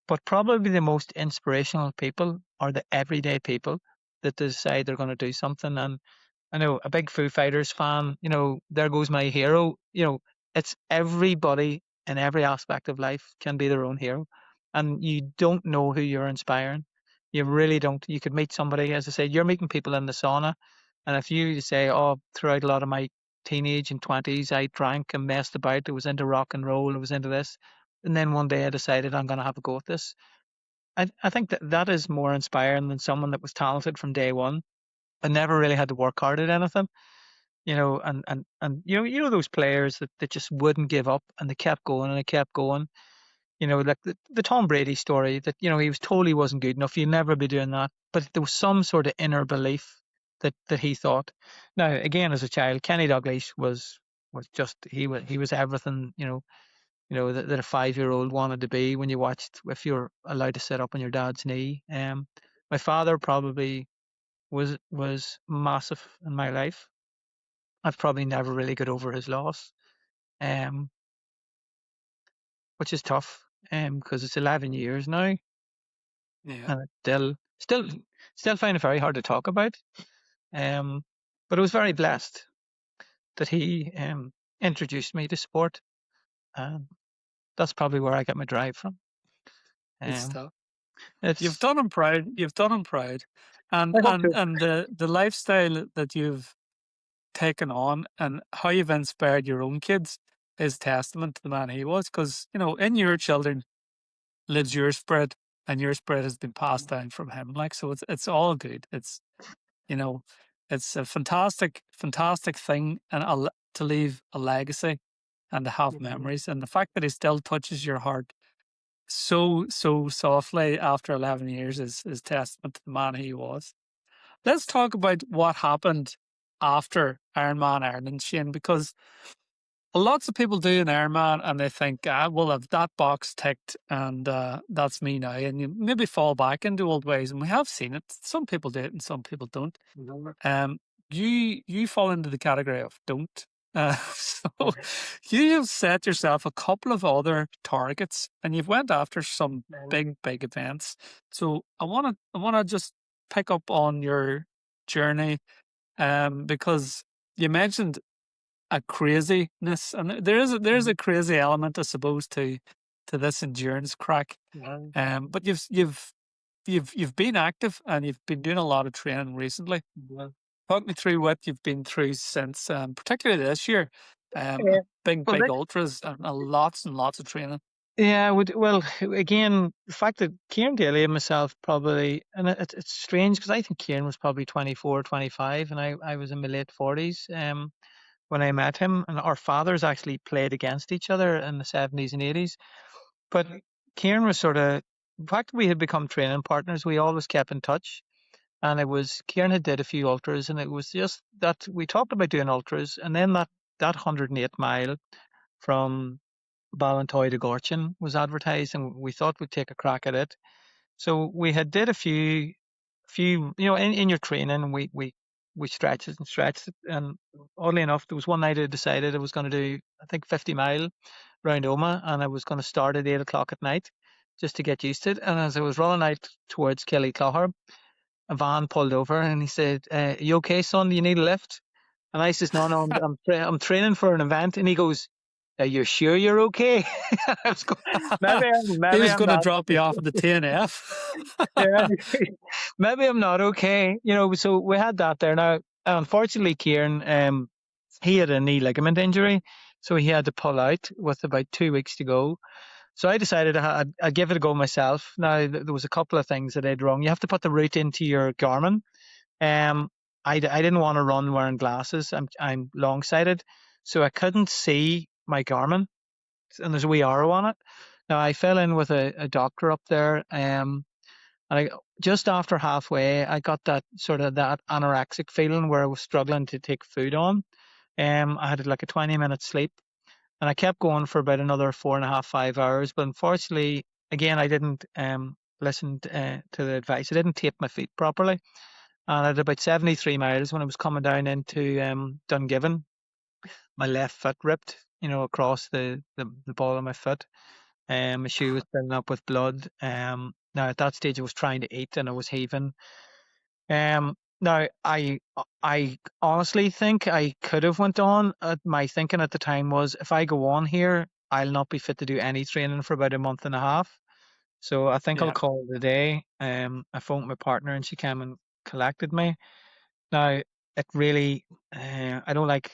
but probably the most inspirational people are the everyday people that decide they're going to do something. And I know a big Foo Fighters fan, there goes my hero. It's everybody in every aspect of life can be their own hero. And you don't know who you're inspiring. You really don't. You could meet somebody, as I said, you're meeting people in the sauna. And if you say, oh, throughout a lot of my teenage and 20s, I drank and messed about, I was into rock and roll, I was into this. And then one day I decided I'm going to have a go at this. I think that is more inspiring than someone that was talented from day one and never really had to work hard at anything, and those players that just wouldn't give up and they kept going and they kept going, like the Tom Brady story that, he was told he wasn't good enough. He'd never be doing that. But there was some sort of inner belief that he thought. Now, again, as a child, Kenny Dalglish was just, he was everything, that a 5-year-old wanted to be when you watched, if you're allowed to sit up on your dad's knee. My father probably was massive in my life. I've probably never really got over his loss, um, which is tough, because it's 11 years now, Yeah, and it still find it very hard to talk about. Um, but I was very blessed that he introduced me to sport, and that's probably where I get my drive from. good Um, stuff. You've it's done him proud. You've done him proud, and I hope and to. and the lifestyle that you've taken on and how you've inspired your own kids is testament to the man he was. Because in your children lives your spirit, and your spirit has been passed down from him. Like, so, it's all good. You know, it's a fantastic thing, and to leave a legacy and to have memories, and the fact that he still touches your heart so softly after 11 years is testament to the man he was. Let's talk about what happened after Ironman Ireland, Shane, because lots of people do an Ironman and they think, we'll have that box ticked and that's me now. And you maybe fall back into old ways. And we have seen it. Some people do it and some people don't. Um, you fall into the category of don't. So you have set yourself a couple of other targets and you've went after some big events. So I wanna just pick up on your journey because you mentioned a craziness, and there's a crazy element, I suppose, to this endurance crack. But you've been active and you've been doing a lot of training recently. Talk me through what you've been through since, particularly this year. Yeah. Big Well, ultras and lots of training. yeah, well, again, the fact that Kieran Daly and myself probably, and it's strange because I think Kieran was probably 24, 25, and I was in my late 40s when I met him, and our fathers actually played against each other in the 70s and 80s. But Kieran was sort of, the fact that we had become training partners, we always kept in touch. And it was, Kieran had did a few ultras, and it was just that we talked about doing ultras, and then that 108 mile from Ballintoy to Gorchin was advertised, and we thought we'd take a crack at it. So we had did a few, in your training, we stretched it and stretched it. And oddly enough, there was one night I decided I was going to do, I think, 50 mile round Omagh, and I was going to start at 8 o'clock at night just to get used to it. And as I was rolling out towards Killyclogher, a van pulled over and he said, you okay, son? Do you need a lift? And I says, no, I'm training for an event. And he goes, are you sure you're okay? I was going, He maybe was I'm going to not. drop you off at the TNF. Yeah, maybe I'm not okay. So we had that there. Now, unfortunately, Kieran, he had a knee ligament injury, so he had to pull out with about 2 weeks to go. So I decided I'd give it a go myself. Now, there was a couple of things that I did wrong. You have to put the route into your Garmin. I didn't want to run wearing glasses. I'm long sighted, so I couldn't see my Garmin, and there's a wee arrow on it. Now I fell in with a doctor up there, and just after halfway, I got that sort of that anorexic feeling where I was struggling to take food on. I had like a 20-minute sleep, and I kept going for about another 4.5, 5 hours. But unfortunately, again, I didn't listen to the advice. I didn't tape my feet properly. And at about 73 miles, when I was coming down into Dungiven, my left foot ripped, across the ball of my foot. My shoe was filling up with blood. Now at that stage, I was trying to eat and I was heaving. Now I honestly think I could have went on. My thinking at the time was, if I go on here, I'll not be fit to do any training for about a month and a half. So I think I'll Yeah. call it a day. I phoned my partner and she came and collected me. Now, it really, I don't like,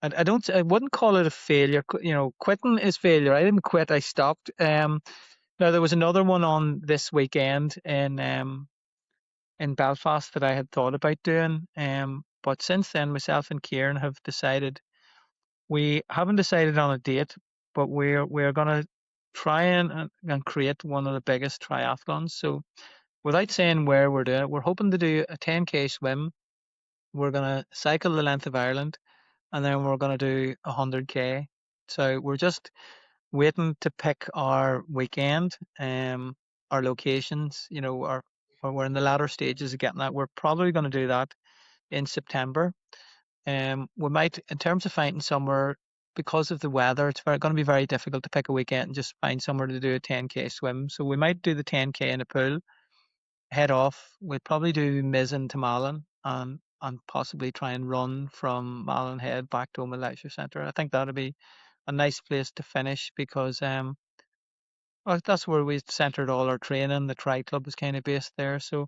I wouldn't call it a failure. Quitting is failure. I didn't quit. I stopped. Now there was another one on this weekend in Belfast that I had thought about doing. But since then, myself and Kieran have decided, we haven't decided on a date, but we're gonna try and create one of the biggest triathlons. So without saying where we're doing it, we're hoping to do a 10K swim. We're going to cycle the length of Ireland, and then we're going to do 100K. So we're just waiting to pick our weekend, our locations. We're in the latter stages of getting that. We're probably going to do that in September. We might, in terms of finding somewhere, because of the weather, it's going to be very difficult to pick a weekend and just find somewhere to do a 10K swim. So we might do the 10K in a pool, head off. We'll probably do Mizzen to Malin, and possibly try and run from Malin Head back to Omagh Leisure Centre. I think that'd be a nice place to finish because well, that's where we centred all our training. The Tri Club was kind of based there. So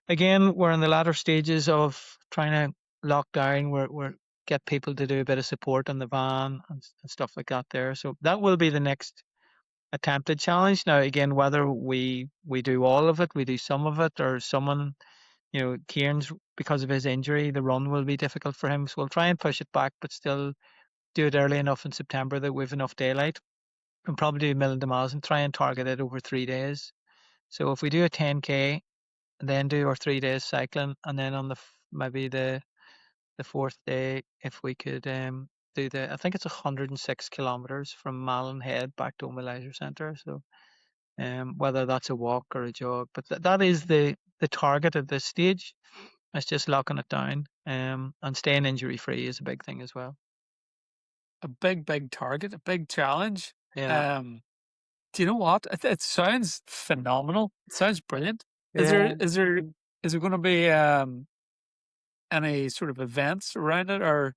again, we're in the latter stages of trying to lock down. We're get people to do a bit of support on the van and stuff like that there. So that will be the next attempted challenge. Now again, whether we do all of it, we do some of it, or someone, Kieran's, because of his injury, the run will be difficult for him. So we'll try and push it back, but still do it early enough in September that we've enough daylight. And probably do Million de Miles and try and target it over 3 days. So if we do a 10K, and then do our 3 days cycling, and then on maybe the fourth day, if we could do I think it's 106 kilometers from Malin Head back to Omagh Leisure Centre. So, whether that's a walk or a jog, but that is the target at this stage. It's just locking it down, and staying injury free is a big thing as well. A big target, a big challenge. Yeah, Um, do you know what? It sounds phenomenal. It sounds brilliant. Is yeah. there is there is there going to be any sort of events around it, or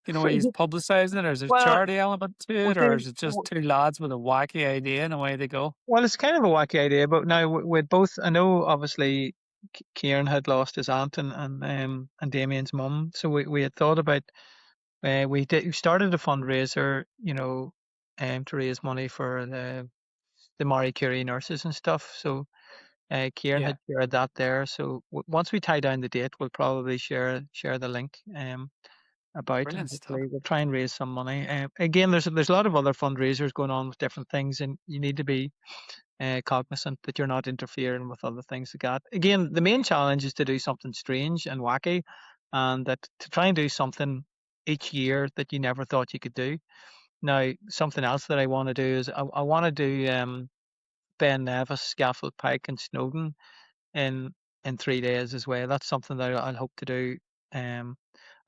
he's publicising it, or is there a Well, charity element to we it, or is did. it just two lads with a wacky idea and away they go? Well, it's kind of a wacky idea, but now with both, I know obviously Kieran had lost his aunt and Damien's mum, so we had thought about we started a fundraiser, to raise money for the Marie Curie nurses and stuff. So Kieran Yeah, had shared that there. So once we tie down the date, we'll probably share the link about, and brilliant stuff. hopefully we'll try and raise some money. Again, there's a lot of other fundraisers going on with different things, and you need to be cognizant that you're not interfering with other things like that. Again, the main challenge is to do something strange and wacky, and that to try and do something each year that you never thought you could do. Now, something else that I want to do is I want to do Ben Nevis, Scaffold Pike, and Snowdon in 3 days as well. That's something that I'll hope to do. Um,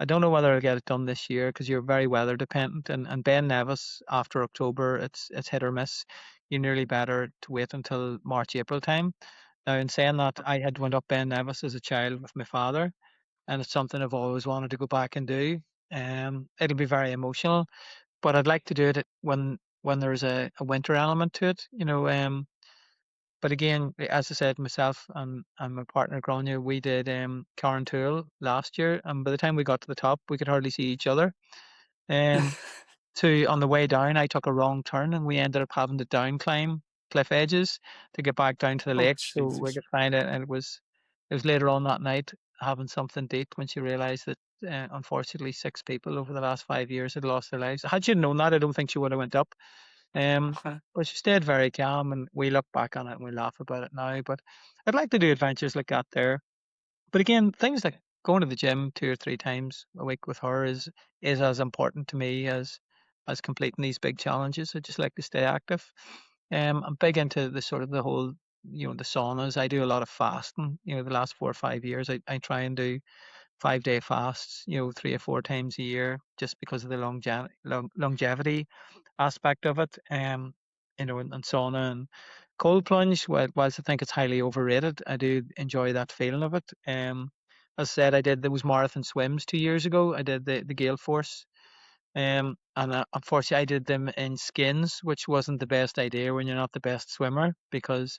I don't know whether I'll get it done this year because you're very weather dependent. And Ben Nevis after October, it's hit or miss. You're nearly better to wait until March, April time. Now, in saying that, I had went up Ben Nevis as a child with my father, and it's something I've always wanted to go back and do. It'll be very emotional, but I'd like to do it when there's a winter element to it. But again, as I said, myself and my partner Grania, we did Carntool last year, and by the time we got to the top, we could hardly see each other. Um, on the way down, I took a wrong turn, and we ended up having to down climb cliff edges to get back down to the Oh lake, so we Jesus! could find it. And it was later on that night having something to eat when she realised that unfortunately 6 people over the last 5 years had lost their lives. Had she known that, I don't think she would have went up. Um, but she stayed very calm, and we look back on it and we laugh about it now. But I'd like to do adventures like that there. But again, things like going to the gym 2 or 3 times a week with her is as important to me as completing these big challenges. I just like to stay active. I'm big into the sort of the whole, the saunas. I do a lot of fasting. The last 4 or 5 years, I try and do 5-day fasts. 3 or 4 times a year, just because of the longevity aspect of it. And sauna and cold plunge. Whilst I think it's highly overrated, I do enjoy that feeling of it. As I said, I did those marathon swims 2 years ago. I did the Gale Force. And unfortunately, I did them in skins, which wasn't the best idea when you're not the best swimmer. Because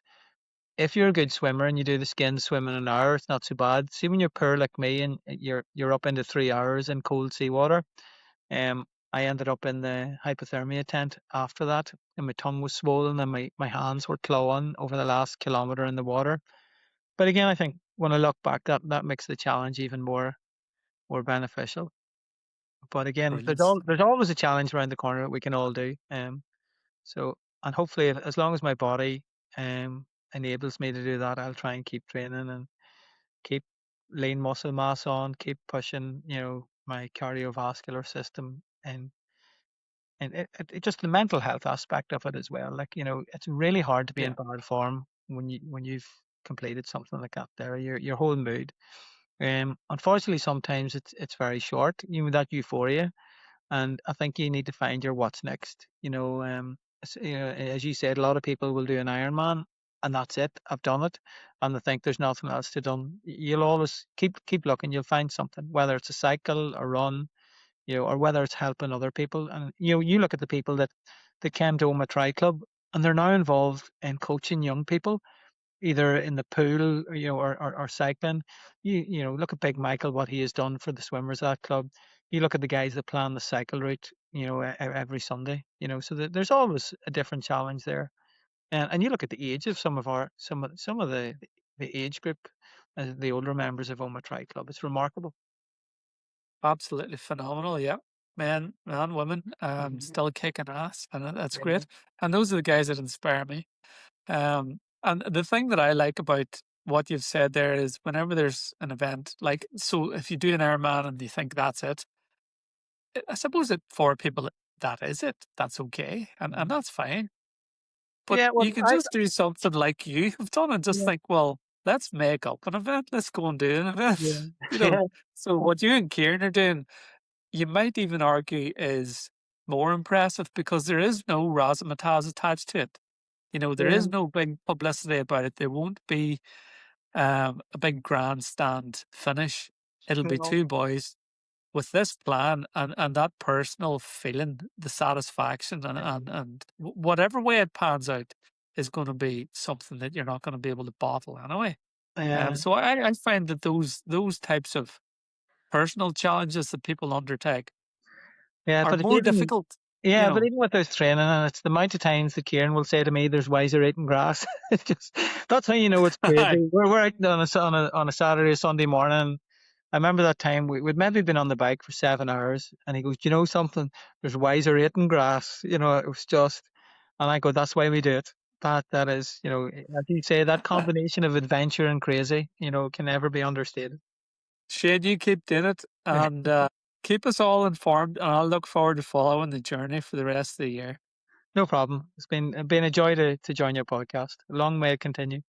if you're a good swimmer and you do the skin swim in an hour, it's not so bad. See, when you're poor like me and you're up into 3 hours in cold seawater, um, I ended up in the hypothermia tent after that, and my tongue was swollen and my hands were clawing over the last kilometer in the water. But again, I think when I look back, that makes the challenge even more beneficial. But again, Brilliant stuff. there's always a challenge around the corner that we can all do. And hopefully, as long as my body enables me to do that, I'll try and keep training and keep lean muscle mass on, keep pushing, my cardiovascular system, and it just the mental health aspect of it as well. Like, it's really hard to be in Yeah, bad form when you've completed something like that there. Your whole mood. Unfortunately, sometimes it's very short, that euphoria, and I think you need to find your what's next. As you said, a lot of people will do an Ironman, and that's it. I've done it, and I think there's nothing else to done. You'll always keep looking. You'll find something, whether it's a cycle, a run, or whether it's helping other people. And you look at the people that came to Omagh Tri Club, and they're now involved in coaching young people, either in the pool, or cycling. Look at Big Michael, what he has done for the swimmers at that club. You look at the guys that plan the cycle route, every Sunday. So there's always a different challenge there. And you look at the age of some of the age group, the older members of Omagh Tri Club. It's remarkable. absolutely phenomenal. Yeah, man, women, still kicking ass, and that's great. And those are the guys that inspire me. And the thing that I like about what you've said there is whenever there's an event, like, so if you do an Ironman and you think that's it, I suppose that for people, that is it. That's okay. And that's fine. But Yeah, well, you can just do something like you have done and just yeah, think, well, let's make up an event. Let's go and do an event. yeah, You know, yeah, so what you and Kieran are doing, you might even argue is more impressive because there is no razzmatazz attached to it. You know, there yeah, is no big publicity about it. There won't be a big grandstand finish. It'll be no, two boys with this plan and that personal feeling, the satisfaction and whatever way it pans out is going to be something that you're not going to be able to bottle anyway. yeah, So I find that those types of personal challenges that people undertake yeah. are But it's more even, difficult, you yeah, but know. even with those training, and it's the amount of times that Kieran will say to me, "There's wiser eating grass." It's just that's how you know it's crazy. We're out on a Saturday, Sunday morning. I remember that time we'd maybe been on the bike for 7 hours, and he goes, "Do you know something? There's wiser eating grass." You know, it was just, and I go, "That's why we do it." That is, you know, as you say, that combination of adventure and crazy, you know, can never be understated. Shane, you keep doing it and keep us all informed, and I'll look forward to following the journey for the rest of the year. No problem. It's been a joy to join your podcast. Long may it continue.